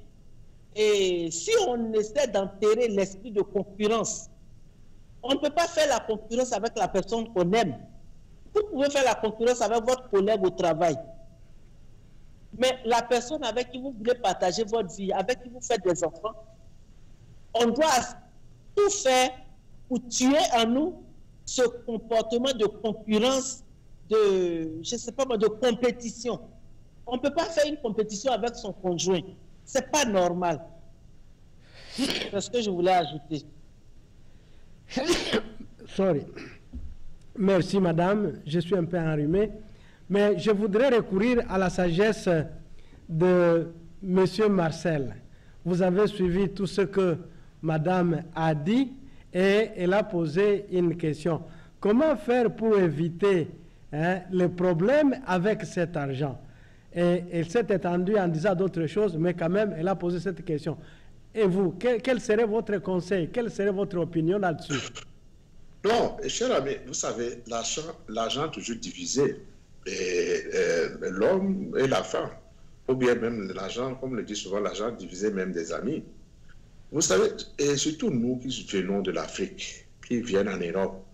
Et si on essaie d'enterrer l'esprit de concurrence, on ne peut pas faire la concurrence avec la personne qu'on aime. Vous pouvez faire la concurrence avec votre collègue au travail. Mais la personne avec qui vous voulez partager votre vie, avec qui vous faites des enfants, on doit tout faire pour tuer en nous ce comportement de concurrence, de, je sais pas moi, de compétition. On ne peut pas faire une compétition avec son conjoint. C'est pas normal. C'est ce que je voulais ajouter. Sorry. Merci, madame. Je suis un peu enrhumé. Mais je voudrais recourir à la sagesse de monsieur Marcel. Vous avez suivi tout ce que madame a dit et elle a posé une question. Comment faire pour éviter les problèmes avec cet argent? Et elle s'est étendue en disant d'autres choses, mais quand même, elle a posé cette question. Et vous, quel serait votre conseil? Quelle serait votre opinion là-dessus? Non, cher ami, vous savez, l'argent toujours divisé. L'homme et la femme, ou bien même l'argent, comme le dit souvent, l'argent divisé même des amis. Vous savez, et surtout nous qui venons de l'Afrique, qui viennent en Europe,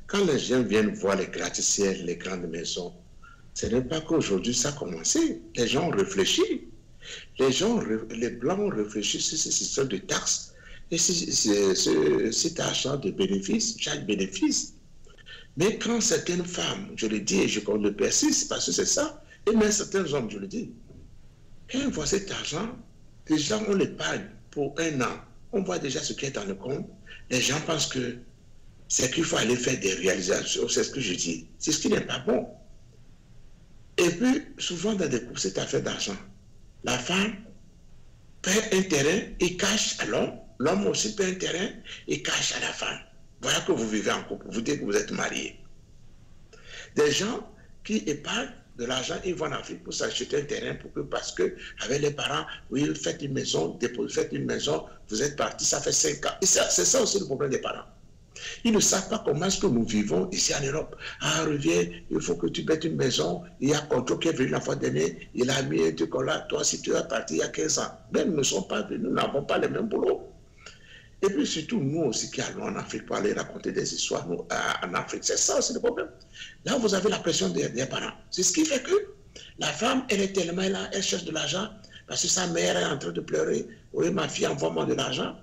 quand les gens viennent voir les gratte-ciels, les grandes maisons, ce n'est pas qu'aujourd'hui ça a commencé. Les gens ont réfléchi. Les Blancs ont réfléchi sur ce système de taxes et cet argent de bénéfices, chaque bénéfice. Mais quand certaines femmes, je le dis et je le persiste parce que c'est ça, et même certains hommes, je le dis, quand on voit cet argent, les gens on l'épargne pour 1 an. On voit déjà ce qui est dans le compte. Les gens pensent que c'est qu'il faut aller faire des réalisations. C'est ce que je dis. C'est ce qui n'est pas bon. Et puis, souvent dans des couples, cette affaire d'argent, la femme paie un terrain et cache à l'homme. L'homme aussi paie un terrain et cache à la femme. Voilà que vous vivez en couple. Vous dites que vous êtes mariés. Des gens qui épargnent de l'argent, ils vont en Afrique pour s'acheter un terrain parce que avec les parents, oui, faites une maison, faites une maison, vous êtes partis, ça fait 5 ans. Et c'est ça aussi le problème des parents. Ils ne savent pas comment est-ce que nous vivons ici en Europe. Ah, reviens, il faut que tu mettes une maison. Il y a Conto qui est venu la fois dernière, il a mis un truc là. Toi, si tu es parti il y a 15 ans, même nous ne sommes pas venus, nous n'avons pas les mêmes boulots. Et puis surtout, nous aussi qui allons en Afrique pour aller raconter des histoires en Afrique, c'est ça aussi le problème. Là, vous avez la pression des parents. C'est ce qui fait que la femme, elle est tellement là, elle cherche de l'argent parce que sa mère est en train de pleurer. Oui, ma fille, envoie-moi de l'argent.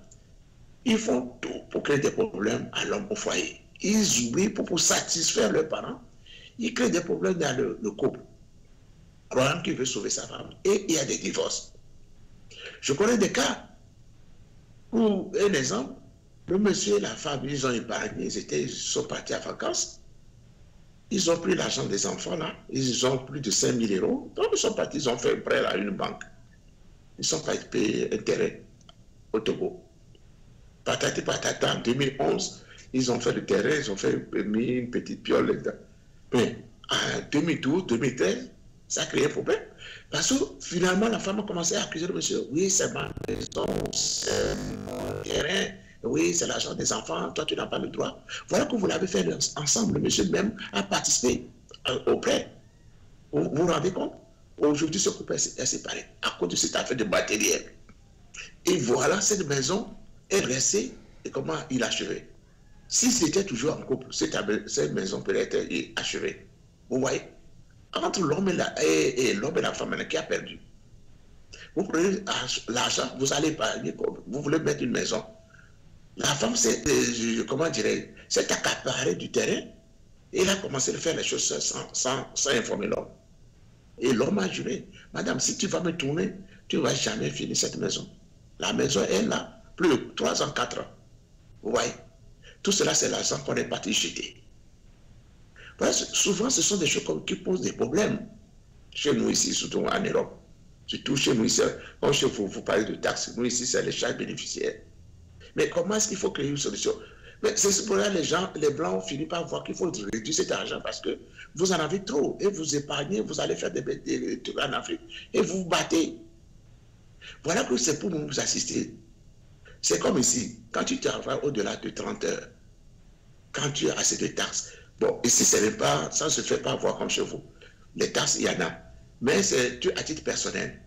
Ils font tout pour créer des problèmes à l'homme au foyer. Ils oublient pour satisfaire leurs parents. Ils créent des problèmes dans le couple. Croyant qu'il veut sauver sa femme. Et il y a des divorces. Je connais des cas où, un exemple, le monsieur et la femme, ils ont épargné, ils sont partis à vacances. Ils ont pris l'argent des enfants là. Ils ont plus de 5 000 €. Donc ils sont partis, ils ont fait un prêt à une banque. Ils sont partis payer un terrain au Togo. Patati patata, en 2011, ils ont fait le terrain, ils ont mis une petite piole là-dedans. Mais en 2012, 2013, ça a créé un problème. Parce que finalement, la femme a commencé à accuser le monsieur. Oui, c'est ma maison, c'est mon terrain. Oui, c'est l'argent des enfants. Toi, tu n'as pas le droit. Voilà que vous l'avez fait ensemble. Le monsieur même a participé au prêt. Vous vous rendez compte? Aujourd'hui, ce couple est séparé à cause de cette affaire de matériel. Et voilà, cette maison est restée. Et comment il a achevé? Si c'était toujours en couple, cette maison peut être achevée. Vous voyez? Entre l'homme et la femme qui a perdu. Vous prenez l'argent, vous allez épargner, vous voulez mettre une maison. La femme, comment dirais-je, s'est accaparée du terrain et elle a commencé à faire les choses sans informer l'homme. Et l'homme a juré, madame, si tu vas me tourner, tu ne vas jamais finir cette maison. La maison est là, plus de 3 ans, 4 ans. Vous voyez? Tout cela, c'est l'argent qu'on est parti jeter. Voilà, souvent, ce sont des choses qui posent des problèmes. Chez nous ici, surtout en Europe. Surtout chez nous ici, comme chez vous, vous parlez de taxes. Nous ici, c'est les charges bénéficiaires. Mais comment est-ce qu'il faut créer une solution? Mais c'est pour ça que les Blancs ont fini par voir qu'il faut réduire cet argent parce que vous en avez trop et vous épargnez, vous allez faire des trucs en Afrique et vous vous battez. Voilà que c'est pour nous assister. C'est comme ici, quand tu travailles au-delà de 30 heures, quand tu as assez de taxes, bon, ici, ça ne se fait pas voir comme chez vous. Les taxes, il y en a. Mais c'est à titre personnel.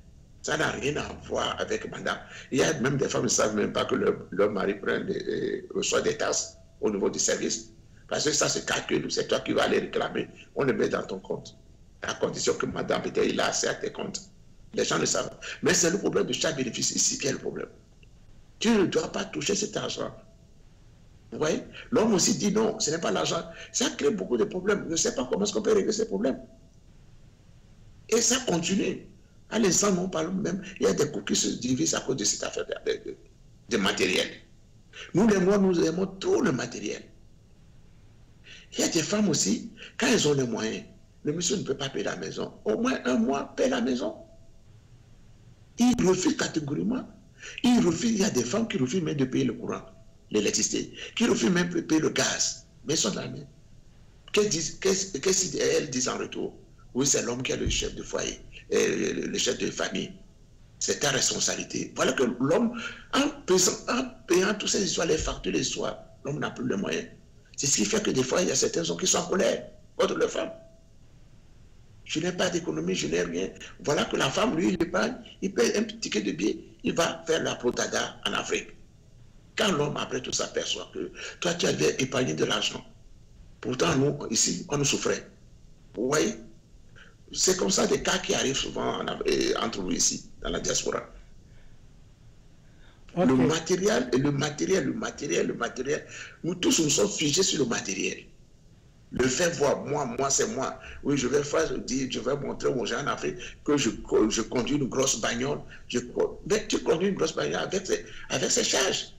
Ça n'a rien à voir avec madame. Il y a même des femmes qui ne savent même pas que leur mari reçoit des tasses au niveau du service. Parce que ça se calcule, c'est toi qui vas aller réclamer, on le met dans ton compte. À condition que madame, peut-être, il a accès à tes comptes. Les gens le savent. Mais c'est le problème de chaque bénéfice ici qui est le problème. Tu ne dois pas toucher cet argent. Vous voyez? L'homme aussi dit non, ce n'est pas l'argent. Ça crée beaucoup de problèmes. Je ne sais pas comment est-ce qu'on peut régler ces problèmes. Et ça continue. À l'instant, nous parlons même, il y a des couples qui se divisent à cause de cette affaire de matériel. Nous, les Noirs, nous aimons trop le matériel. Il y a des femmes aussi, quand elles ont les moyens, le monsieur ne peut pas payer la maison. Au moins un mois, paye la maison. Il refuse catégoriquement. Il y a des femmes qui refusent même de payer le courant, l'électricité, qui refusent même de payer le gaz. Mais ils sont dans la main. Qu'est-ce qu'elles disent en retour? Oui, c'est l'homme qui est le chef de foyer, le chef de famille. C'est ta responsabilité. Voilà que l'homme, en payant toutes ces histoires, les factures, les histoires, l'homme n'a plus les moyens. C'est ce qui fait que des fois, il y a certains hommes qui sont en colère contre les femmes. Je n'ai pas d'économie, je n'ai rien. Voilà que la femme, lui, il épargne, il paye un petit ticket de billet, il va faire la protada en Afrique. Quand l'homme, après tout, s'aperçoit que toi, tu avais épargné de l'argent. Pourtant, nous, ici, on nous souffrait. Vous voyez? C'est comme ça des cas qui arrivent souvent entre nous ici, dans la diaspora. Okay. Le matériel, nous tous nous sommes figés sur le matériel. Le fait voir, moi c'est moi. Oui, je vais montrer aux gens en Afrique que je conduis une grosse bagnole. Mais tu conduis une grosse bagnole avec ses charges.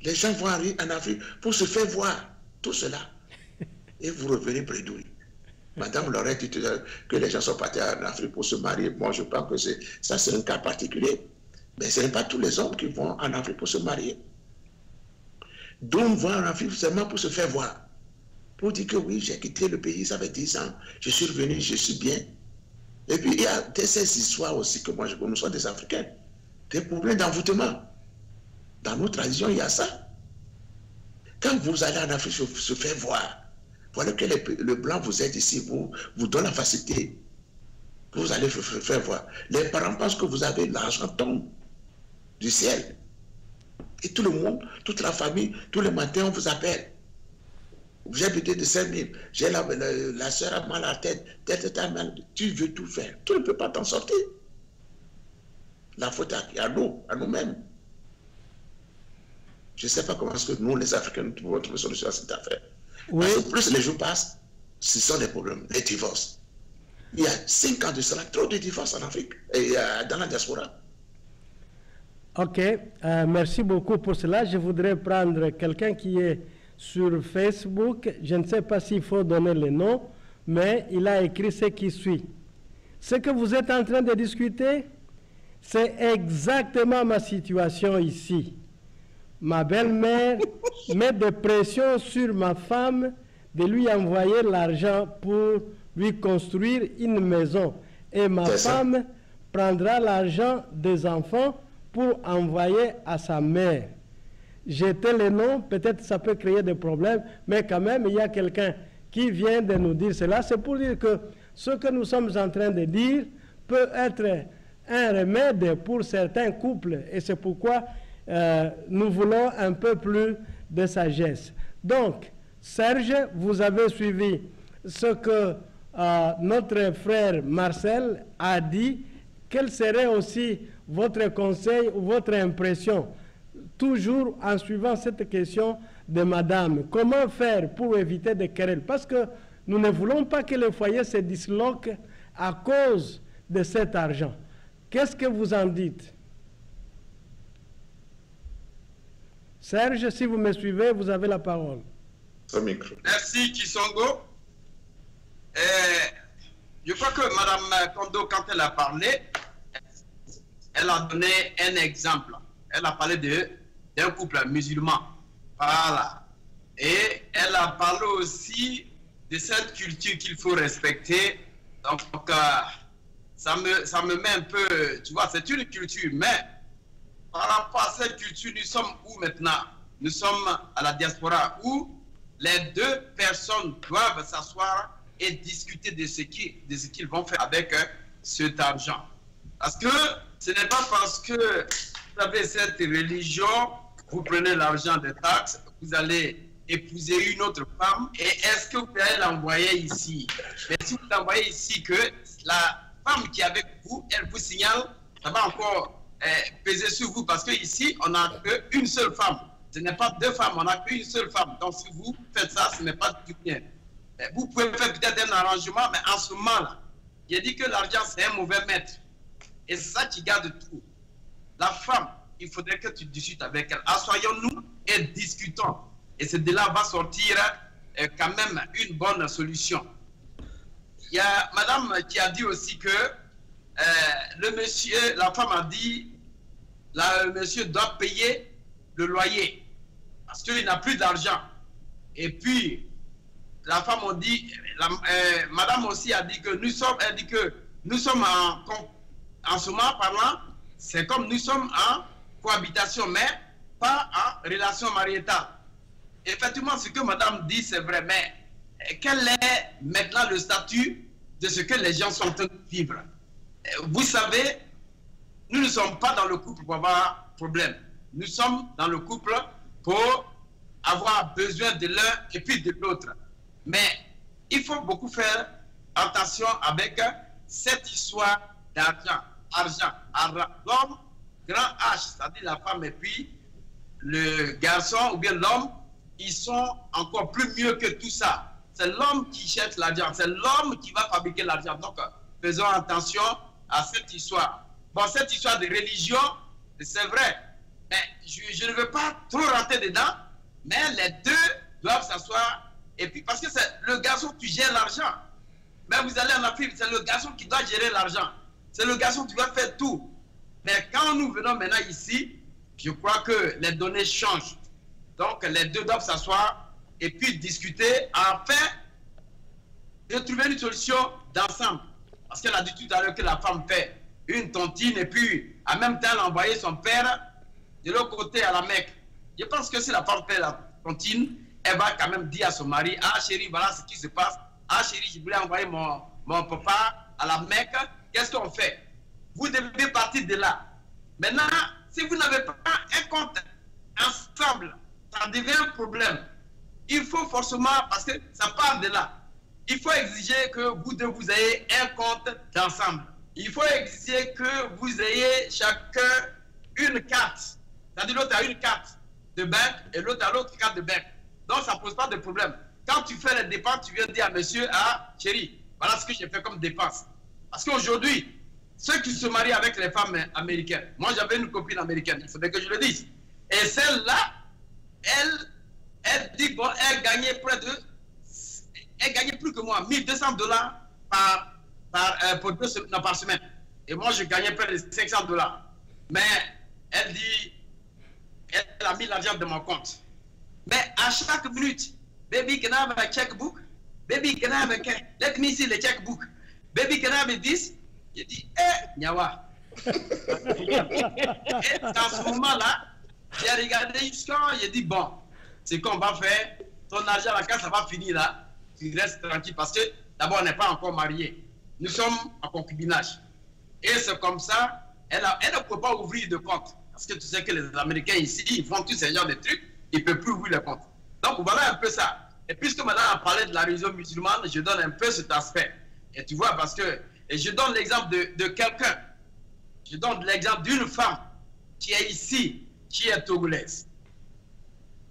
Les gens vont arriver en Afrique pour se faire voir tout cela. Et vous revenez bredouille. Madame l'aurait dit que les gens sont partis en Afrique pour se marier. Moi, je pense que ça c'est un cas particulier. Mais ce n'est pas tous les hommes qui vont en Afrique pour se marier. Donc, vont en Afrique seulement pour se faire voir. Pour dire que oui, j'ai quitté le pays, ça fait 10 ans, je suis revenu, je suis bien. Et puis, il y a ces histoires aussi que moi je connais, nous sommes des Africains. Des problèmes d'envoûtement. Dans nos traditions, il y a ça. Quand vous allez en Afrique se faire voir, voilà que le blanc vous aide ici, vous donne la facilité. Vous allez se faire voir. Les parents pensent que vous avez l'argent tombe du ciel. Et tout le monde, toute la famille, tous les matins, on vous appelle. J'ai besoin de 5 000. J'ai la soeur a mal à la tête. Tu veux tout faire. Tu ne peux pas t'en sortir. La faute à nous, à nous-mêmes. Je ne sais pas comment est-ce que nous, les Africains, nous pouvons trouver solution à cette affaire. Oui. Parce que plus les jours passent, ce sont les problèmes, les divorces. Il y a 5 ans de cela, trop de divorces en Afrique et dans la diaspora. Ok, merci beaucoup pour cela. Je voudrais prendre quelqu'un qui est sur Facebook. Je ne sais pas s'il faut donner le nom, mais il a écrit ce qui suit. Ce que vous êtes en train de discuter, c'est exactement ma situation ici. Ma belle-mère met des pressions sur ma femme de lui envoyer l'argent pour lui construire une maison. Et ma femme prendra l'argent des enfants pour envoyer à sa mère. Jeter le nom, peut-être ça peut créer des problèmes, mais quand même, il y a quelqu'un qui vient de nous dire cela. C'est pour dire que ce que nous sommes en train de dire peut être un remède pour certains couples. Et c'est pourquoi nous voulons un peu plus de sagesse. Donc, Serge, vous avez suivi ce que notre frère Marcel a dit. Quel serait aussi votre conseil ou votre impression, toujours en suivant cette question de madame? Comment faire pour éviter des querelles? Parce que nous ne voulons pas que le foyer se disloque à cause de cet argent. Qu'est-ce que vous en dites? Serge, si vous me suivez, vous avez la parole. Merci, Kisongo. Je crois que Mme Kondo, quand elle a parlé, elle a donné un exemple. Elle a parlé d'un couple musulman. Voilà. Et elle a parlé aussi de cette culture qu'il faut respecter. Donc, ça me met un peu... Tu vois, c'est une culture, mais par rapport à cette culture, nous sommes où maintenant? Nous sommes à la diaspora, où les deux personnes doivent s'asseoir et discuter de ce qu'ils vont faire avec cet argent. Parce que ce n'est pas parce que vous avez cette religion, vous prenez l'argent des taxes, vous allez épouser une autre femme, et est-ce que vous allez l'envoyer ici? Mais si vous l'envoyez ici, que la femme qui est avec vous, elle vous signale, ça va encore peser sur vous, parce qu'ici, on n'a qu'une seule femme. Ce n'est pas deux femmes, on n'a qu'une seule femme. Donc si vous faites ça, ce n'est pas du bien. Vous pouvez faire peut-être un arrangement, mais en ce moment-là, j'ai dit que l'argent, c'est un mauvais maître. Et c'est ça qui garde tout. La femme, il faudrait que tu discutes avec elle. Assoyons-nous et discutons. Et c'est de là va sortir quand même une bonne solution. Il y a madame qui a dit aussi que le monsieur, la femme a dit, le monsieur doit payer le loyer parce qu'il n'a plus d'argent. Et puis, la femme a dit, madame aussi a dit que nous sommes, elle dit que nous sommes en ce moment parlant, c'est comme nous sommes en cohabitation, mais pas en relation mariétale. Effectivement, ce que madame dit, c'est vrai, mais quel est maintenant le statut de ce que les gens sont en train de vivre? Vous savez, nous ne sommes pas dans le couple pour avoir problème. Nous sommes dans le couple pour avoir besoin de l'un et puis de l'autre. Mais il faut beaucoup faire attention avec cette histoire d'argent. L'homme, grand H, c'est-à-dire la femme et puis le garçon ou bien l'homme, ils sont encore plus mieux que tout ça. C'est l'homme qui cherche l'argent, c'est l'homme qui va fabriquer l'argent. Donc, faisons attention à cette histoire. Bon, cette histoire de religion, c'est vrai, mais je ne veux pas trop rentrer dedans, mais les deux doivent s'asseoir. Et puis, parce que c'est le garçon qui gère l'argent. Mais vous allez en Afrique, c'est le garçon qui doit gérer l'argent. C'est le garçon qui doit faire tout. Mais quand nous venons maintenant ici, je crois que les données changent. Donc, les deux doivent s'asseoir et puis discuter afin de trouver une solution d'ensemble. Parce qu'elle a dit tout à l'heure que la femme fait une tontine et puis en même temps elle a envoyé son père de l'autre côté à la Mecque. Je pense que si la femme fait la tontine, elle va quand même dire à son mari, ah chérie, voilà ce qui se passe. Ah chérie, je voulais envoyer mon papa à la Mecque. Qu'est-ce qu'on fait? Vous devez partir de là. Maintenant, si vous n'avez pas un compte ensemble, ça devient un problème. Il faut forcément, parce que ça part de là, il faut exiger que vous deux vous ayez un compte d'ensemble. Il faut exiger que vous ayez chacun une carte. C'est-à-dire l'autre a une carte de banque et l'autre a l'autre carte de banque. Donc ça ne pose pas de problème. Quand tu fais les dépenses, tu viens dire à monsieur, ah chérie, voilà ce que j'ai fait comme dépense. Parce qu'aujourd'hui, ceux qui se marient avec les femmes américaines, moi j'avais une copine américaine, il faudrait que je le dise. Et celle-là, elle dit, bon, elle gagnait plus que moi, $1200 par semaine. Et moi, je gagnais près de $500. Mais elle dit, elle a mis l'argent dans mon compte. Mais à chaque minute, baby, can I have a checkbook? Baby, can I have a let me see the checkbook. Baby, can I have this? Je dis, Nyawa. Et dans ce moment-là, j'ai regardé jusqu'à, j'ai dit, bon, c'est qu'on va faire, ton argent à la case, ça va finir là. Tu restes tranquille parce que d'abord, on n'est pas encore mariés. Nous sommes en concubinage. Et c'est comme ça, elle ne peut pas ouvrir de compte. Parce que tu sais que les Américains ici, ils font tous ces genres de trucs, ils ne peuvent plus ouvrir le compte. Donc voilà un peu ça. Et puisque maintenant on parlait de la religion musulmane, je donne un peu cet aspect. Et tu vois, parce que, et je donne l'exemple de quelqu'un. Je donne l'exemple d'une femme qui est ici, qui est togolaise.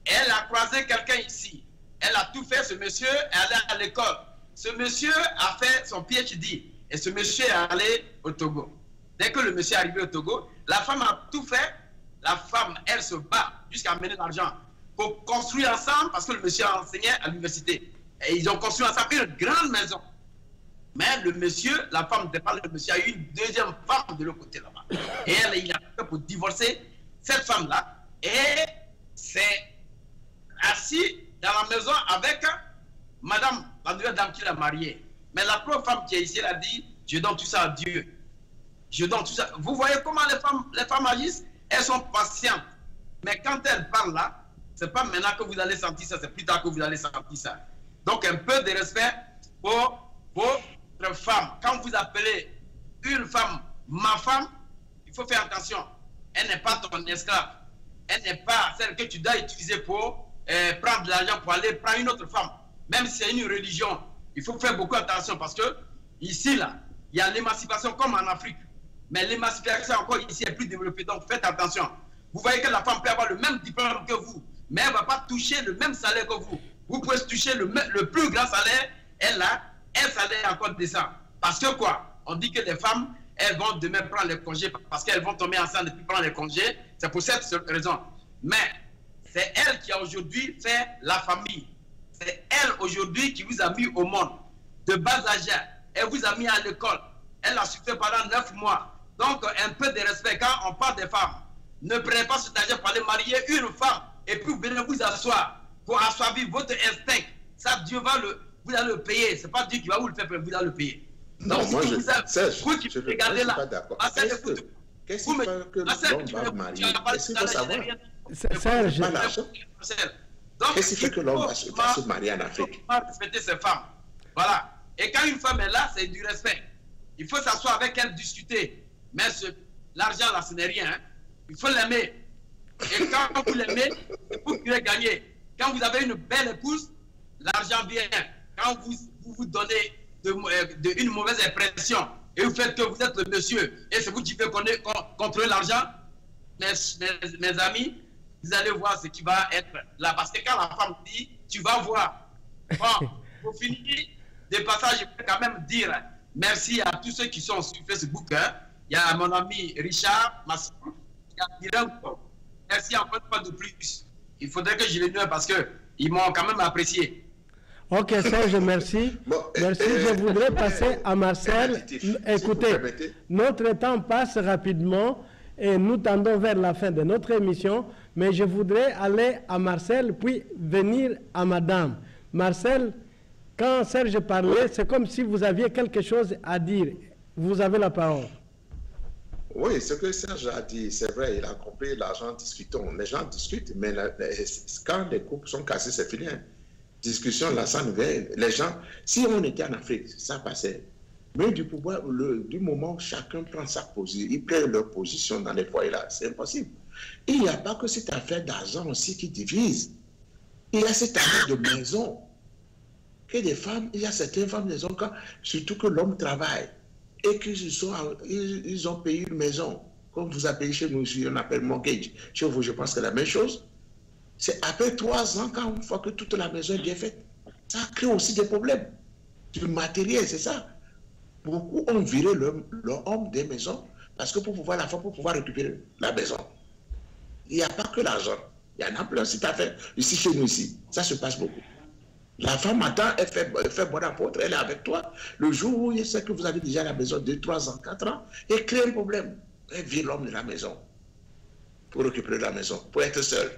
Elle a croisé quelqu'un ici. Elle a tout fait, ce monsieur est allé à l'école. Ce monsieur a fait son PhD. Et ce monsieur est allé au Togo. Dès que le monsieur est arrivé au Togo, la femme a tout fait. La femme, elle se bat jusqu'à amener l'argent pour construire ensemble, parce que le monsieur a enseigné à l'université. Et ils ont construit ensemble une grande maison. Mais le monsieur, la femme dépend, le monsieur a eu une deuxième femme de l'autre côté là-bas. Et il a fait pour divorcer cette femme-là. Et c'est assis dans la maison avec madame, la nouvelle dame qui l'a mariée. Mais la première femme qui est ici, elle a dit, je donne tout ça à Dieu. Je donne tout ça. Vous voyez comment les femmes agissent? Elles sont patientes. Mais quand elles parlent là, c'est pas maintenant que vous allez sentir ça, c'est plus tard que vous allez sentir ça. Donc un peu de respect pour votre femme. Quand vous appelez une femme ma femme, il faut faire attention. Elle n'est pas ton esclave. Elle n'est pas celle que tu dois utiliser pour prendre de l'argent pour aller prendre une autre femme. Même si c'est une religion, il faut faire beaucoup attention parce que ici, là, il y a l'émancipation comme en Afrique. Mais l'émancipation encore ici est plus développée. Donc faites attention. Vous voyez que la femme peut avoir le même diplôme que vous, mais elle ne va pas toucher le même salaire que vous. Vous pouvez toucher le plus grand salaire, elle a un salaire encore décent. Parce que quoi? On dit que les femmes, elles vont demain prendre les congés parce qu'elles vont tomber enceintes et puis prendre les congés. C'est pour cette raison. Mais c'est elle qui a aujourd'hui fait la famille. C'est elle aujourd'hui qui vous a mis au monde de bas âge. Elle vous a mis à l'école. Elle a souffert pendant 9 mois. Donc, un peu de respect. Quand on parle des femmes, ne prenez pas cet argent pour aller marier une femme et puis vous venez vous asseoir pour assouvir votre instinct. Ça, Dieu va vous allez le payer. Ce n'est pas Dieu qui va vous le faire, vous allez le payer. Non, donc, moi, si vous qui regardez là, qu'est-ce qui fait que l'homme va marier? Est-ce qu'il faut savoir? Serge, qu'est-ce qui fait que l'homme va se marier en Afrique? Il faut respecter ses femmes. Voilà. Et quand une femme est là, c'est du respect. Il faut s'asseoir avec elle, discuter. Mais l'argent, là, ce n'est rien. Hein. Il faut l'aimer. Et quand vous l'aimez, vous pouvez gagner. Quand vous avez une belle épouse, l'argent vient. Quand vous donnez une mauvaise impression et vous faites que vous êtes le monsieur et c'est vous qui faites contrôler l'argent, mes amis, vous allez voir ce qui va être là. Parce que quand la femme dit, tu vas voir. Bon, pour finir, des passages, je peux quand même dire merci à tous ceux qui sont sur Facebook. Hein. Il y a mon ami Richard Massou, il y a Birenko. Merci encore une fois de plus. Il faudrait que je les nomme parce qu'ils m'ont quand même apprécié. Ok, Serge, merci. Bon, merci. Je voudrais passer à Marcel. Écoutez, notre temps passe rapidement et nous tendons vers la fin de notre émission, mais je voudrais aller à Marcel puis venir à Madame. Marcel, quand Serge parlait, c'est comme si vous aviez quelque chose à dire. Vous avez la parole. Oui, ce que Serge a dit, c'est vrai, il a compris, l'argent, discutons. Les gens discutent, mais quand les couples sont cassés, c'est fini. Hein. Discussion, là, ça nous vient. Les gens, si on était en Afrique, ça passait. Mais du moment où chacun prend sa position, ils prennent leur position dans les foyers là, c'est impossible. Et il n'y a pas que cette affaire d'argent aussi qui divise. Il y a cette affaire de maison. Et des femmes, il y a certaines femmes, des hommes, surtout que l'homme travaille. Et qu'ils ont payé une maison, comme vous appelez chez nous, on appelle mortgage. Chez vous, je pense que la même chose. C'est après 3 ans, quand on voit que toute la maison est bien faite, ça crée aussi des problèmes. Du matériel, c'est ça. Beaucoup ont viré leur homme des maisons, parce que pour pouvoir la femme, pour pouvoir récupérer la maison. Il n'y a pas que l'argent. Il y en a plein, cette affaire. Ici, chez nous, ici, ça se passe beaucoup. La femme attend, elle fait bonne apôtre, elle est avec toi. Le jour où il sait que vous avez déjà la maison 2, 3 ans, 4 ans, elle crée un problème. Elle vire l'homme de la maison pour récupérer la maison, pour être seule,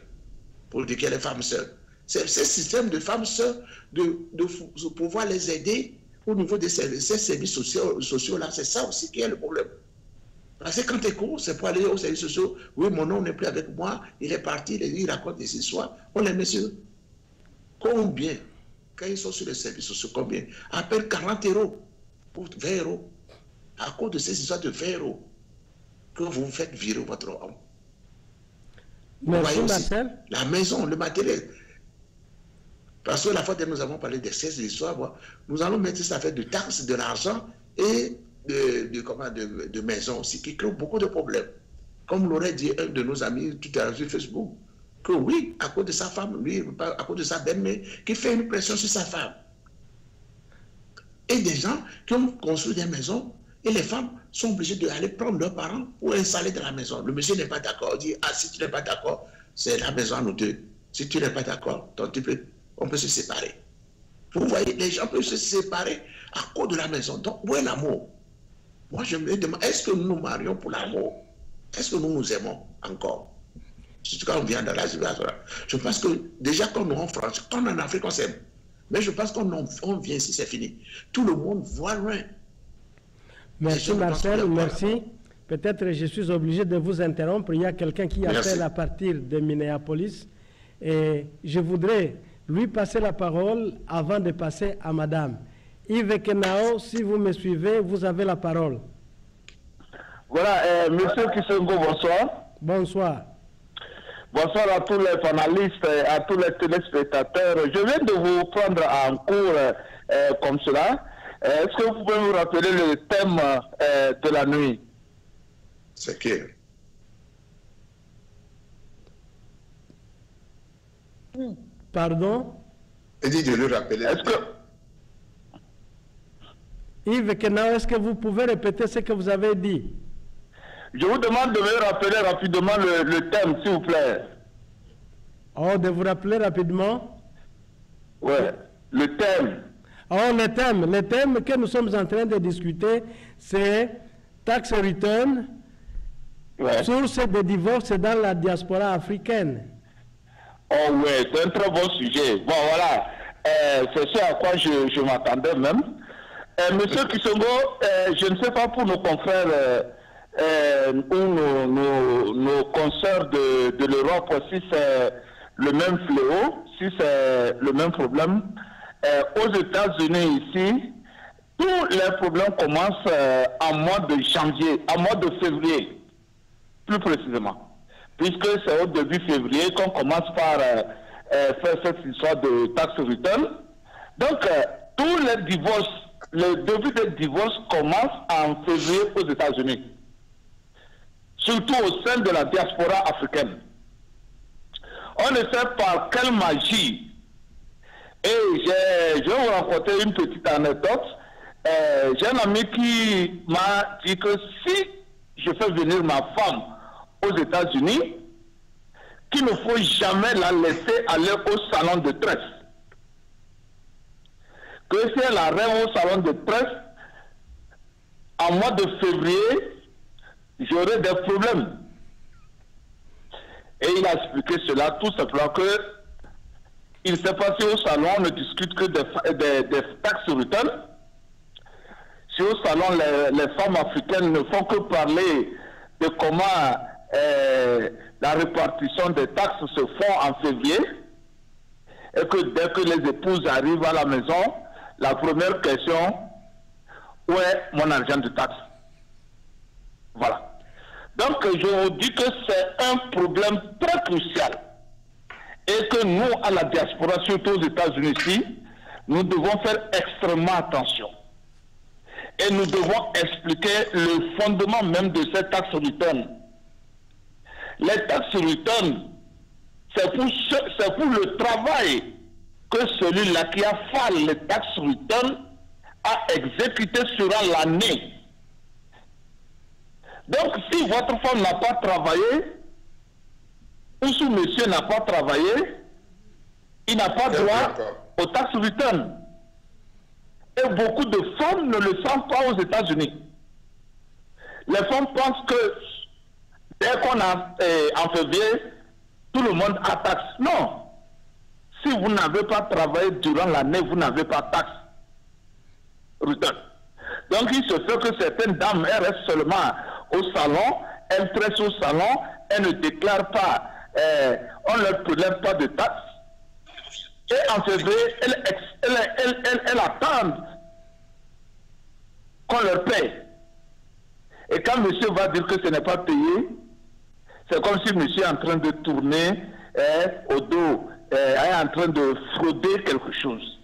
pour dire qu'elle est femme seule. C'est ce système de femmes seules, de pouvoir les aider au niveau de ces services sociaux-là. C'est ça aussi qui est le problème. Parce que quand tu cours, c'est pour aller aux services sociaux. Oui, mon nom n'est plus avec moi, il est parti, il raconte des histoires. On les met sur combien? Quand ils sont sur les services sociaux, combien? À peine 40 € pour 20 €. À cause de ces histoires de 20 € que vous faites virer votre homme. Merci, Marcel. La maison, le matériel. Parce que la fois que nous avons parlé de ces histoires, nous allons mettre cette affaire de taxes, de l'argent et de maison aussi, qui crée beaucoup de problèmes. Comme l'aurait dit un de nos amis tout à l'heure sur Facebook, que oui, à cause de sa femme, lui, à cause de sa belle-mère, qui fait une pression sur sa femme. Et des gens qui ont construit des maisons, et les femmes sont obligées d'aller prendre leurs parents pour installer dans la maison. Le monsieur n'est pas d'accord, il dit, ah, si tu n'es pas d'accord, c'est la maison à nous deux. Si tu n'es pas d'accord, on peut se séparer. Vous voyez, les gens peuvent se séparer à cause de la maison. Donc, où est l'amour? Moi, je me demande, est-ce que nous nous marions pour l'amour? Est-ce que nous nous aimons encore? Surtout quand on vient dans la civilisation. Je pense que déjà quand nous en France, quand on est en Afrique, on s'aime. Mais je pense qu'on vient ici, c'est fini. Tout le monde voit loin. Merci Marcel, merci. Peut-être je suis obligé de vous interrompre. Il y a quelqu'un qui appelle à partir de Minneapolis. Et je voudrais lui passer la parole avant de passer à Madame. Yves Kenao, si vous me suivez, vous avez la parole. Voilà, monsieur Kissengo, bonsoir. Bonsoir. Bonsoir à tous les panélistes, à tous les téléspectateurs. Je viens de vous prendre en cours comme cela. Est-ce que vous pouvez me rappeler le thème de la nuit? C'est qui? Pardon? Il dit de lui rappeler. Est-ce que... Yves Kenao, est-ce que vous pouvez répéter ce que vous avez dit? Je vous demande de me rappeler rapidement le thème, s'il vous plaît. Oh, de vous rappeler rapidement? Oui, le thème. Oh, le thème que nous sommes en train de discuter, c'est tax return, source de divorce dans la diaspora africaine. Oh oui, c'est un très bon sujet. Bon, voilà, c'est ce à quoi je m'attendais même. Monsieur Kissengo, je ne sais pas pour nos confrères ou nos consoeurs de l'Europe si c'est le même fléau, si c'est le même problème. Aux États-Unis ici, tous les problèmes commencent en mois de janvier, en mois de février, plus précisément. Puisque c'est au début février qu'on commence par faire cette histoire de tax return. Donc, tous les divorces, le début des divorces commence en février aux États-Unis. Surtout au sein de la diaspora africaine. On ne sait par quelle magie. Et je vais vous raconter une petite anecdote. J'ai un ami qui m'a dit que si je fais venir ma femme aux États-Unis, qu'il ne faut jamais la laisser aller au salon de tresse. Que si elle arrive au salon de tresse, en mois de février, j'aurai des problèmes. Et il a expliqué cela tout simplement que il s'est passé au salon, on ne discute que des tax returns. Si au salon, les femmes africaines ne font que parler de comment la répartition des taxes se font en février, et que dès que les épouses arrivent à la maison, la première question, où est mon argent de taxe? Voilà. Donc je vous dis que c'est un problème très crucial. Et que nous, à la diaspora, surtout aux États-Unis ici, nous devons faire extrêmement attention. Et nous devons expliquer le fondement même de ces tax returns. Les tax returns, c'est pour le travail que celui-là qui a fait les tax returns a exécuté durant l'année. Donc, si votre femme n'a pas travaillé, ou si monsieur n'a pas travaillé, il n'a pas droit au tax return. Et beaucoup de femmes ne le savent pas aux États-Unis. Les femmes pensent que dès qu'on a en février, tout le monde a taxe. Non. Si vous n'avez pas travaillé durant l'année, vous n'avez pas taxe return. Donc il se fait que certaines dames, elles restent seulement au salon, elles tressent au salon, elles ne déclarent pas, on ne leur prélève pas de taxes. Et en février, elles attendent qu'on leur paye. Et quand monsieur va dire que ce n'est pas payé, c'est comme si monsieur est en train de tourner au dos, est en train de frauder quelque chose.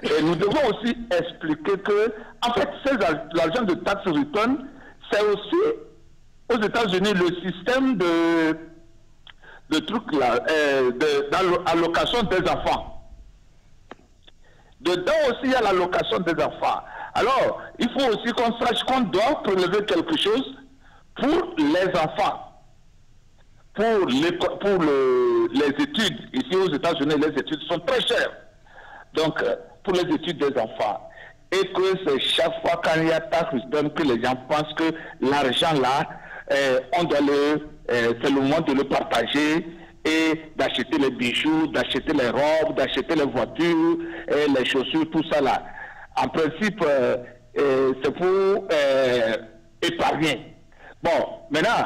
Et nous devons aussi expliquer que, en fait, l'argent de tax return, c'est aussi aux États-Unis le système de trucs là, d'allocation des enfants. Dedans aussi, il y a l'allocation des enfants. Alors, il faut aussi qu'on sache qu'on doit prélever quelque chose pour les enfants. Pour les études. Ici aux États-Unis, les études sont très chères. Donc, pour les études des enfants. Et que c'est chaque fois quand il y a tax return que les gens pensent que l'argent là, on doit c'est le moment de le partager et d'acheter les bijoux, d'acheter les robes, d'acheter les voitures, et les chaussures, tout ça là. En principe, c'est pour épargner. Bon, maintenant,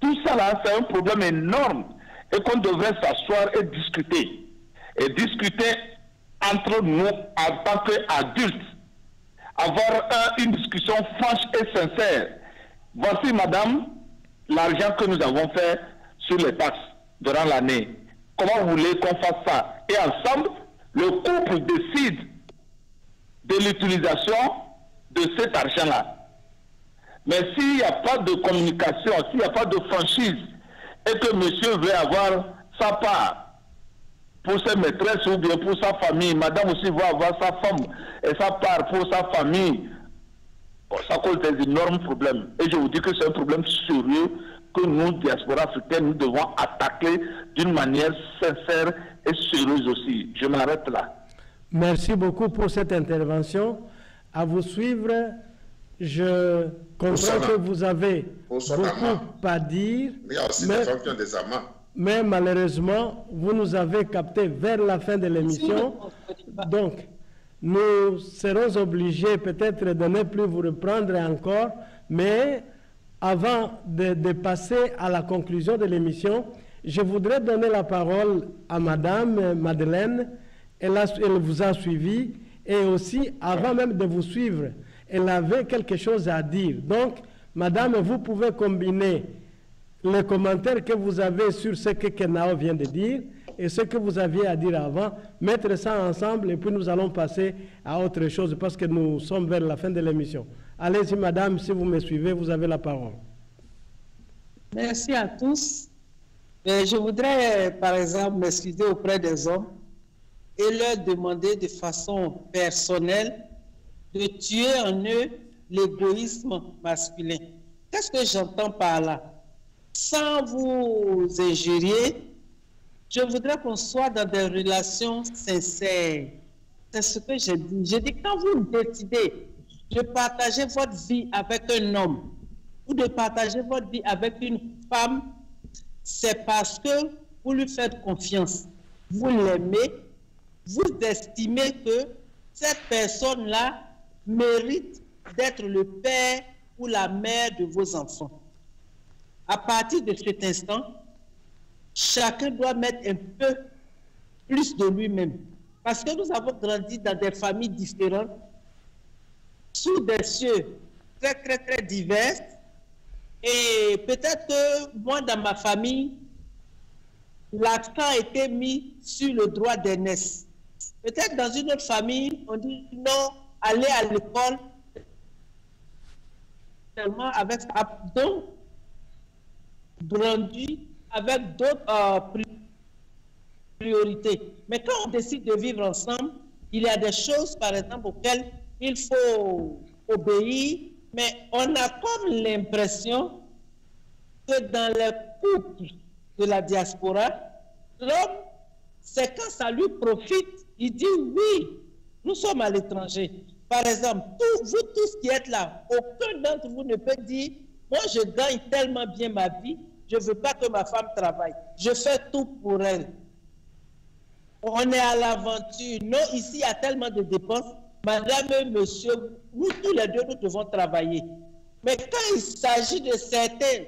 tout ça là, c'est un problème énorme et qu'on devrait s'asseoir et discuter. Et discuter entre nous en tant qu'adultes. Avoir une discussion franche et sincère. voici madame, l'argent que nous avons fait sur les taxes durant l'année. Comment vous voulez qu'on fasse ça? Et ensemble, le couple décide de l'utilisation de cet argent-là. Mais s'il n'y a pas de communication, s'il n'y a pas de franchise, et que monsieur veut avoir sa part pour ses maîtresses ou bien pour sa famille, madame aussi va avoir sa femme et sa part pour sa famille, bon, ça cause des énormes problèmes. Et je vous dis que c'est un problème sérieux que nous, diaspora africaine, nous devons attaquer d'une manière sincère et sérieuse aussi. Je m'arrête là. Merci beaucoup pour cette intervention. À vous suivre, je comprends que vous avez beaucoup à dire. Mais il y a aussi des fonctions des amants. Mais malheureusement, vous nous avez capté vers la fin de l'émission. Donc, nous serons obligés peut-être de ne plus vous reprendre encore, mais avant de passer à la conclusion de l'émission, je voudrais donner la parole à Madame Madeleine. Elle vous a suivi et aussi, avant même de vous suivre, elle avait quelque chose à dire. Donc, Madame, vous pouvez combiner les commentaires que vous avez sur ce que Kenao vient de dire et ce que vous aviez à dire avant, mettre ça ensemble et puis nous allons passer à autre chose parce que nous sommes vers la fin de l'émission. Allez-y, Madame, si vous me suivez, vous avez la parole. Merci à tous. Je voudrais, par exemple, m'excuser auprès des hommes et leur demander de façon personnelle de tuer en eux l'égoïsme masculin. Qu'est-ce que j'entends par là? Sans vous injurier, je voudrais qu'on soit dans des relations sincères. C'est ce que j'ai dit. J'ai dit, quand vous décidez de partager votre vie avec un homme ou de partager votre vie avec une femme, c'est parce que vous lui faites confiance. Vous l'aimez, vous estimez que cette personne-là mérite d'être le père ou la mère de vos enfants. À partir de cet instant, chacun doit mettre un peu plus de lui-même. Parce que nous avons grandi dans des familles différentes, sous des cieux très, très, très divers. Et peut-être que moi, dans ma famille, l'accent a été mis sur le droit d'aînesse. Peut-être dans une autre famille, on dit non, aller à l'école, seulement avec donc grandi avec d'autres priorités. Mais quand on décide de vivre ensemble, il y a des choses, par exemple, auxquelles il faut obéir, mais on a comme l'impression que dans les couples de la diaspora, l'homme, c'est quand ça lui profite, il dit oui, nous sommes à l'étranger. Par exemple, vous tous qui êtes là, aucun d'entre vous ne peut dire, moi je gagne tellement bien ma vie, je ne veux pas que ma femme travaille. Je fais tout pour elle. On est à l'aventure. Non, ici, il y a tellement de dépenses. Madame et monsieur, nous tous les deux, nous devons travailler. Mais quand il s'agit de certaines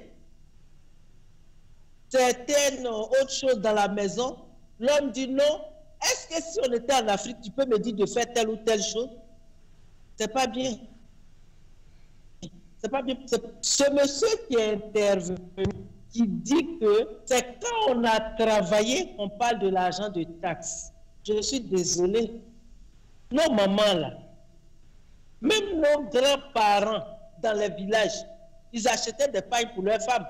autres choses dans la maison, l'homme dit non. Est-ce que si on était en Afrique, tu peux me dire de faire telle ou telle chose? C'est pas bien. C'est pas bien. Ce monsieur qui est intervenu, qui dit que c'est quand on a travaillé qu'on parle de l'argent de taxes. Je suis désolé. Nos mamans là, même nos grands-parents dans les villages, ils achetaient des pailles pour leurs femmes.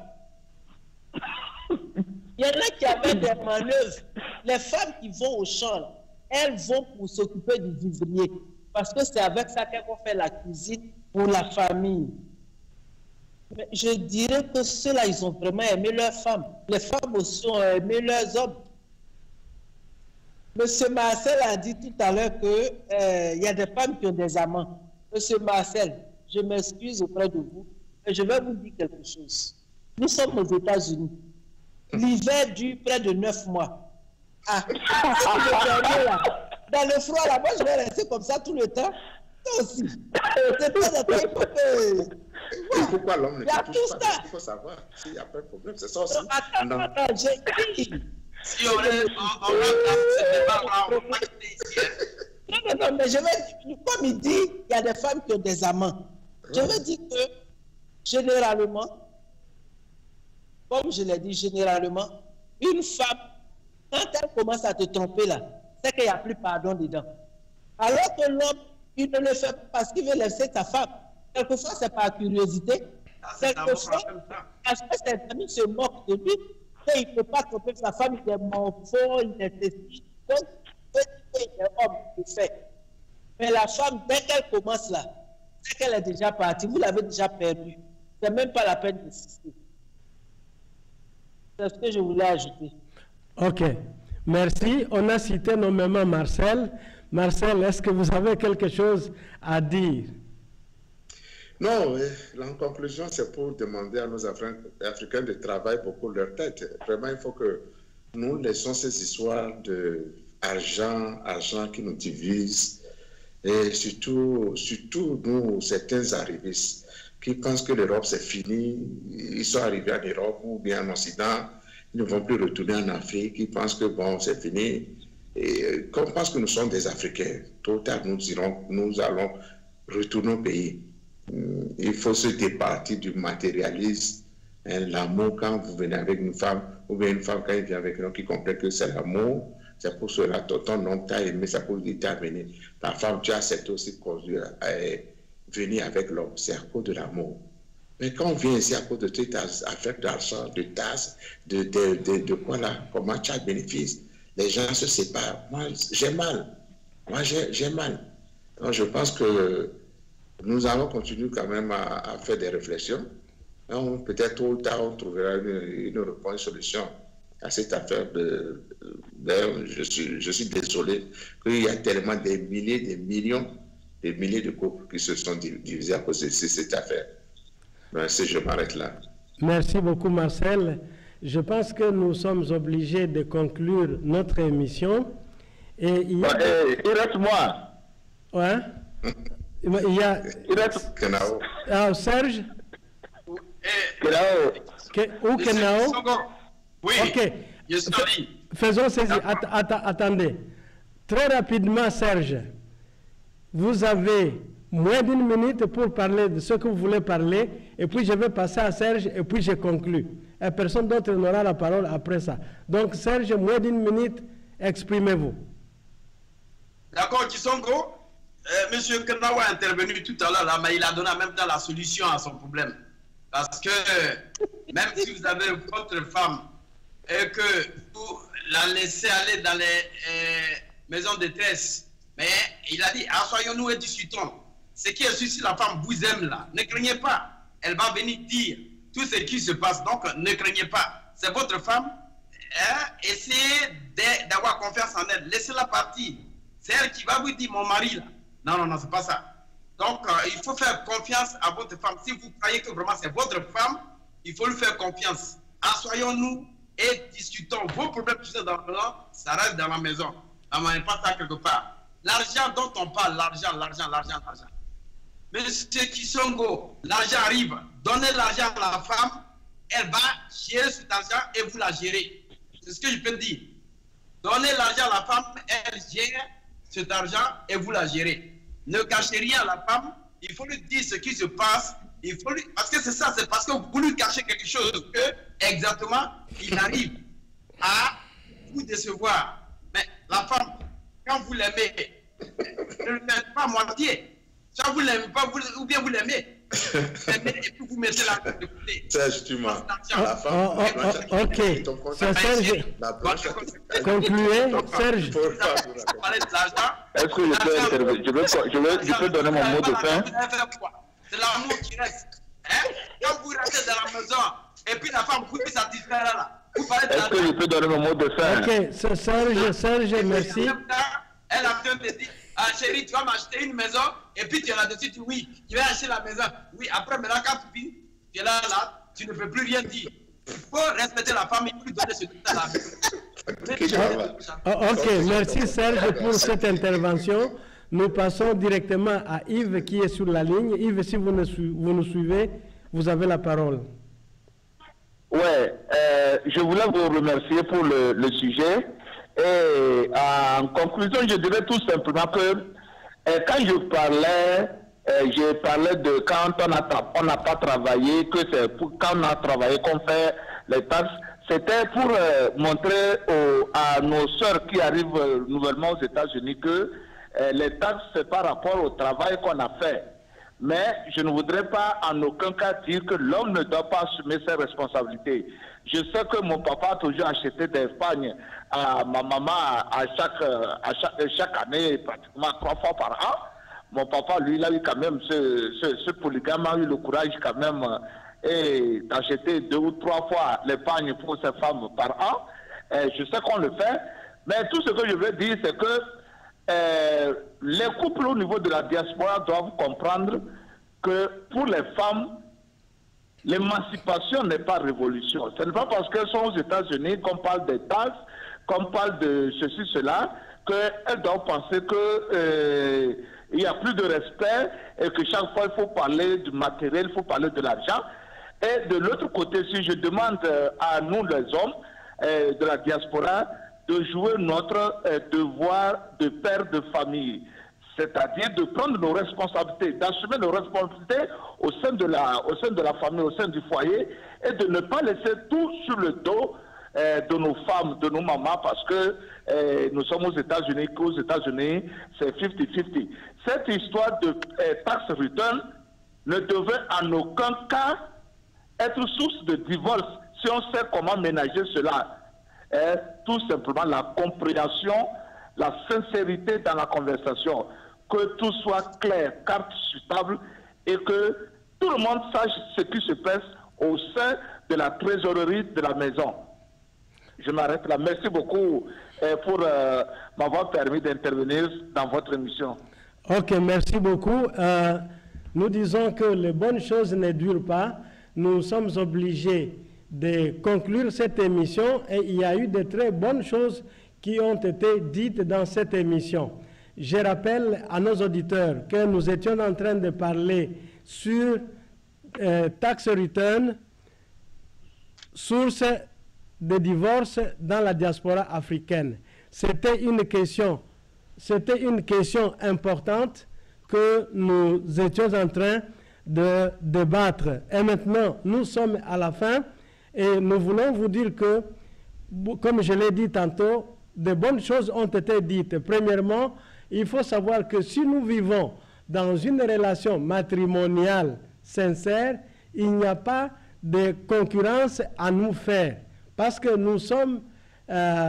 Il y en a qui avaient des manœuvres. Les femmes qui vont au champ, elles vont pour s'occuper du vivrier. Parce que c'est avec ça qu'on fait la cuisine pour la famille. Mais je dirais que ceux-là, ils ont vraiment aimé leurs femmes. Les femmes aussi ont aimé leurs hommes. Monsieur Marcel a dit tout à l'heure qu'il y a des femmes qui ont des amants. Monsieur Marcel, je m'excuse auprès de vous, mais je vais vous dire quelque chose. Nous sommes aux États-Unis. L'hiver dure près de 9 mois. Ah, là, dans le froid, là, moi, je vais rester comme ça tout le temps. Toi aussi. C'est pas de temps, il faut que... Pourquoi l'homme ne touche pas? Il faut savoir s'il n'y a pas de problème. C'est ça aussi. Attends, j'ai dit... Si on est en ce débat-là, on va quitter ici. Non, mais je vais... Comme il dit, il y a des femmes qui ont des amants. Je veux dire que généralement, comme je l'ai dit, généralement, une femme, quand elle commence à te tromper là, c'est qu'il n'y a plus pardon dedans. Alors que l'homme, il ne le fait pas parce qu'il veut laisser sa femme. Quelquefois, c'est par curiosité. Quelquefois, parce que ses amis se moquent de lui, et il ne peut pas tromper sa femme, il est morpho, il est ceci. Donc, il est homme, il fait. Mais la femme, dès qu'elle commence là, c'est qu'elle est déjà partie, vous l'avez déjà perdu. C'est même pas la peine d'insister. C'est ce que je voulais ajouter. Ok, merci. On a cité nommément Marcel. Marcel, est-ce que vous avez quelque chose à dire? Non, en conclusion, c'est pour demander à nos Africains de travailler beaucoup leur tête. Vraiment, il faut que nous laissons ces histoires d'argent qui nous divise. Et surtout nous, certains arrivistes qui pensent que l'Europe c'est fini, ils sont arrivés en Europe ou bien en Occident, ils ne vont plus retourner en Afrique, ils pensent que bon, c'est fini. Et qu'on pense que nous sommes des Africains, tôt ou tard nous allons retourner au pays. Il faut se départir du matérialisme, l'amour quand vous venez avec une femme, ou bien une femme quand elle vient avec un homme qui comprend que c'est l'amour. C'est pour cela que ton homme t'a aimé, c'est pour lui t'amener. Ta femme, tu as accepté aussi de venir avec l'homme. C'est à cause de l'amour. Mais quand on vient ici à cause de tes affaires d'argent, de tasses, de quoi là, comment tu as le bénéfice, les gens se séparent. Moi, j'ai mal. J'ai mal. Donc, je pense que nous allons continuer quand même à faire des réflexions. Peut-être tôt ou tard, on trouvera une réponse, une solution à cette affaire d'ailleurs, je suis désolé qu'il y a tellement des milliers, des millions, des milliers de couples qui se sont divisés à cause de cette affaire. Merci, je m'arrête là. Merci beaucoup, Marcel. Je pense que nous sommes obligés de conclure notre émission. Et il reste moi. Ouais. Il reste Kenao. Ah, Serge. Kenao. Où Kenao? Oui, ok. Faisons ceci. Attendez. Très rapidement, Serge, vous avez moins d'une minute pour parler de ce que vous voulez parler, et puis je vais passer à Serge, et puis je conclue. Et personne d'autre n'aura la parole après ça. Donc, Serge, moins d'une minute, exprimez-vous. D'accord, Kisongo. Monsieur Kenao a intervenu tout à l'heure, là, mais il a donné en même temps la solution à son problème. Parce que même si vous avez votre femme, et que vous la laissez aller dans les maisons de détresse. Mais il a dit, assoyons-nous et discutons. Ce qui est sûr, si la femme vous aime là, ne craignez pas. Elle va venir dire tout ce qui se passe. Donc, ne craignez pas. C'est votre femme. Essayez d'avoir confiance en elle. Laissez-la partir. C'est elle qui va vous dire, mon mari là. Non, c'est pas ça. Donc, il faut faire confiance à votre femme. Si vous croyez que vraiment c'est votre femme, il faut lui faire confiance. Assoyons-nous et discutons. Vos problèmes qui sont dans le maison, ça reste dans la maison. On n'est pas ça quelque part. L'argent dont on parle, l'argent. Monsieur Kisongo, l'argent arrive. Donnez l'argent à la femme, elle va gérer cet argent et vous la gérez. C'est ce que je peux dire. Donnez l'argent à la femme, elle gère cet argent et vous la gérez. Ne cachez rien à la femme, il faut lui dire ce qui se passe. Il faut lui... Parce que c'est ça, c'est parce que vous lui cachez quelque chose que, exactement, il arrive à vous décevoir. Mais la femme, quand vous l'aimez, ne le faites pas moitié. Quand vous ne l'aimez pas, ou bien vous l'aimez, et puis vous mettez la tête de côté. Serge, tu m'as. La femme, ok. Serge, concluez. Serge. Est-ce que je peux intervenir? Je peux donner mon mot de fin? C'est l'amour qui reste. Hein? Quand vous restez dans la maison, et puis la femme vous satisfaire là. Est-ce que je peux donner mon mot de fin? Ok, Serge, merci. Elle a fait me dire, ah chérie, tu vas m'acheter une maison, et puis tu es là-dessus, tu dis oui, tu vas acheter la maison. Oui, après, maintenant, quand tu es là, tu ne peux plus rien dire. Il faut respecter la femme, il faut lui donner ce temps-là. Ok, merci Serge pour cette intervention. Nous passons directement à Yves qui est sur la ligne. Yves, si vous nous suivez, vous avez la parole. Ouais, je voulais vous remercier pour le sujet. Et en conclusion, je dirais tout simplement que quand je parlais j'ai parlé de quand on n'a pas travaillé, que c'est quand on a travaillé qu'on fait les taxes. C'était pour montrer à nos sœurs qui arrivent nouvellement aux États-Unis que les taxes, c'est par rapport au travail qu'on a fait. Mais je ne voudrais pas en aucun cas dire que l'homme ne doit pas assumer ses responsabilités. Je sais que mon papa a toujours acheté des pagnes à ma maman à chaque année, pratiquement 3 fois par an. Mon papa, lui, il a eu quand même ce polygame, a eu le courage quand même d'acheter 2 ou 3 fois les pagnes pour ces femmes par an. Je sais qu'on le fait, mais tout ce que je veux dire, c'est que les couples au niveau de la diaspora doivent comprendre que pour les femmes, l'émancipation n'est pas révolution. Ce n'est pas parce qu'elles sont aux États-Unis qu'on parle des taxes, qu'on parle de ceci, cela, qu'elles doivent penser que il n'y a plus de respect et que chaque fois il faut parler du matériel, il faut parler de l'argent. Et de l'autre côté, si je demande à nous les hommes de la diaspora de jouer notre devoir de père de famille, c'est-à-dire de prendre nos responsabilités, d'assumer nos responsabilités au sein de la famille, au sein du foyer, et de ne pas laisser tout sur le dos de nos femmes, de nos mamans, parce que nous sommes aux États-Unis, qu'aux États-Unis, c'est 50-50. Cette histoire de tax return ne devait en aucun cas être source de divorce si on sait comment ménager cela. Tout simplement la compréhension, la sincérité dans la conversation, que tout soit clair, carte sur table, et que tout le monde sache ce qui se passe au sein de la trésorerie de la maison. Je m'arrête là. Merci beaucoup pour m'avoir permis d'intervenir dans votre émission. Ok, merci beaucoup. Nous disons que les bonnes choses ne durent pas. Nous sommes obligés de conclure cette émission et il y a eu de très bonnes choses qui ont été dites dans cette émission. Je rappelle à nos auditeurs que nous étions en train de parler sur tax return, source de divorce dans la diaspora africaine. C'était une question importante que nous étions en train de débattre. Et maintenant, nous sommes à la fin et nous voulons vous dire que, comme je l'ai dit tantôt, de bonnes choses ont été dites. Premièrement, il faut savoir que si nous vivons dans une relation matrimoniale sincère, il n'y a pas de concurrence à nous faire. Parce que nous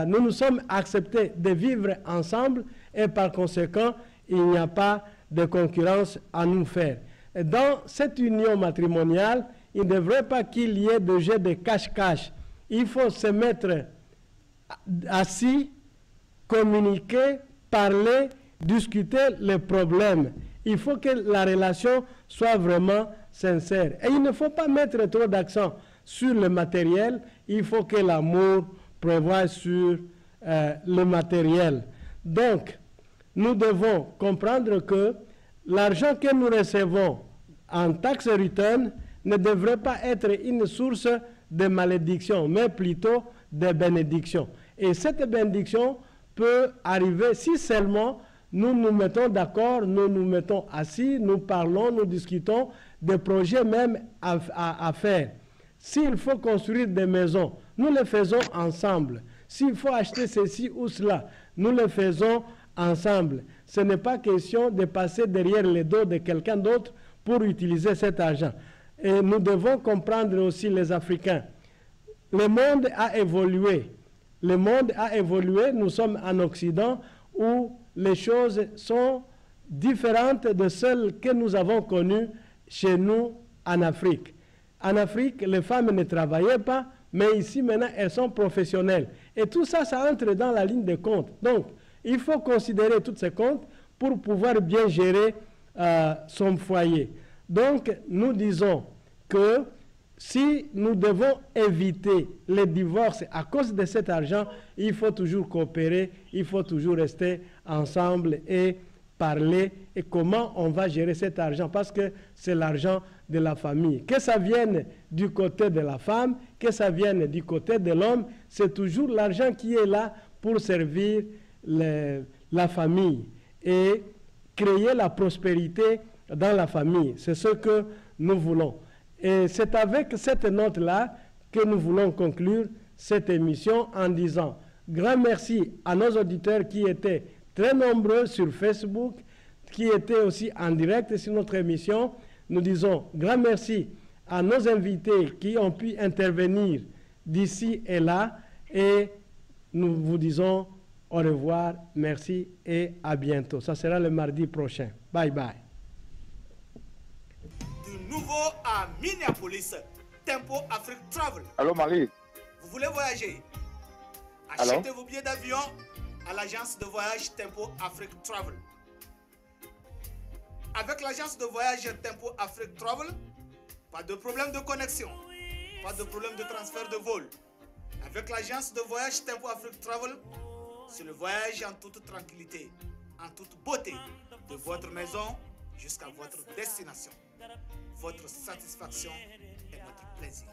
nous sommes acceptés de vivre ensemble et par conséquent, il n'y a pas de concurrence à nous faire. Et dans cette union matrimoniale, il ne devrait pas qu'il y ait de jeu de cache-cache. Il faut se mettre assis, communiquer, parler, discuter les problèmes. Il faut que la relation soit vraiment sincère. Et il ne faut pas mettre trop d'accent sur le matériel, il faut que l'amour prévoie sur le matériel. Donc, nous devons comprendre que l'argent que nous recevons en tax return ne devrait pas être une source de malédiction, mais plutôt de bénédiction. Et cette bénédiction peut arriver si seulement nous nous mettons d'accord, nous nous mettons assis, nous parlons, nous discutons des projets même à faire. S'il faut construire des maisons, nous le faisons ensemble. S'il faut acheter ceci ou cela, nous le faisons ensemble. Ce n'est pas question de passer derrière le dos de quelqu'un d'autre pour utiliser cet argent. Et nous devons comprendre aussi les Africains. Le monde a évolué. Le monde a évolué. Nous sommes en Occident où les choses sont différentes de celles que nous avons connues chez nous en Afrique. En Afrique, les femmes ne travaillaient pas, mais ici maintenant, elles sont professionnelles. Et tout ça, ça entre dans la ligne de compte. Donc, il faut considérer tous ces comptes pour pouvoir bien gérer son foyer. Donc, nous disons que si nous devons éviter les divorces à cause de cet argent, il faut toujours coopérer, il faut toujours rester ensemble et parler et comment on va gérer cet argent, parce que c'est l'argent de la famille. Que ça vienne du côté de la femme, que ça vienne du côté de l'homme, c'est toujours l'argent qui est là pour servir la famille et créer la prospérité dans la famille. C'est ce que nous voulons. Et c'est avec cette note-là que nous voulons conclure cette émission en disant grand merci à nos auditeurs qui étaient très nombreux sur Facebook, qui étaient aussi en direct sur notre émission. Nous disons grand merci à nos invités qui ont pu intervenir d'ici et là. Et nous vous disons au revoir, merci et à bientôt. Ça sera le mardi prochain. Bye bye. Du nouveau à Minneapolis, Tempo Afrique Travel. Allô Marie. Vous voulez voyager? Allô? Achetez vos billets d'avion à l'agence de voyage Tempo Afrique Travel. Avec l'agence de voyage Tempo Afrique Travel, pas de problème de connexion, pas de problème de transfert de vol. Avec l'agence de voyage Tempo Afrique Travel, c'est le voyage en toute tranquillité, en toute beauté, de votre maison jusqu'à votre destination. Votre satisfaction est notre plaisir.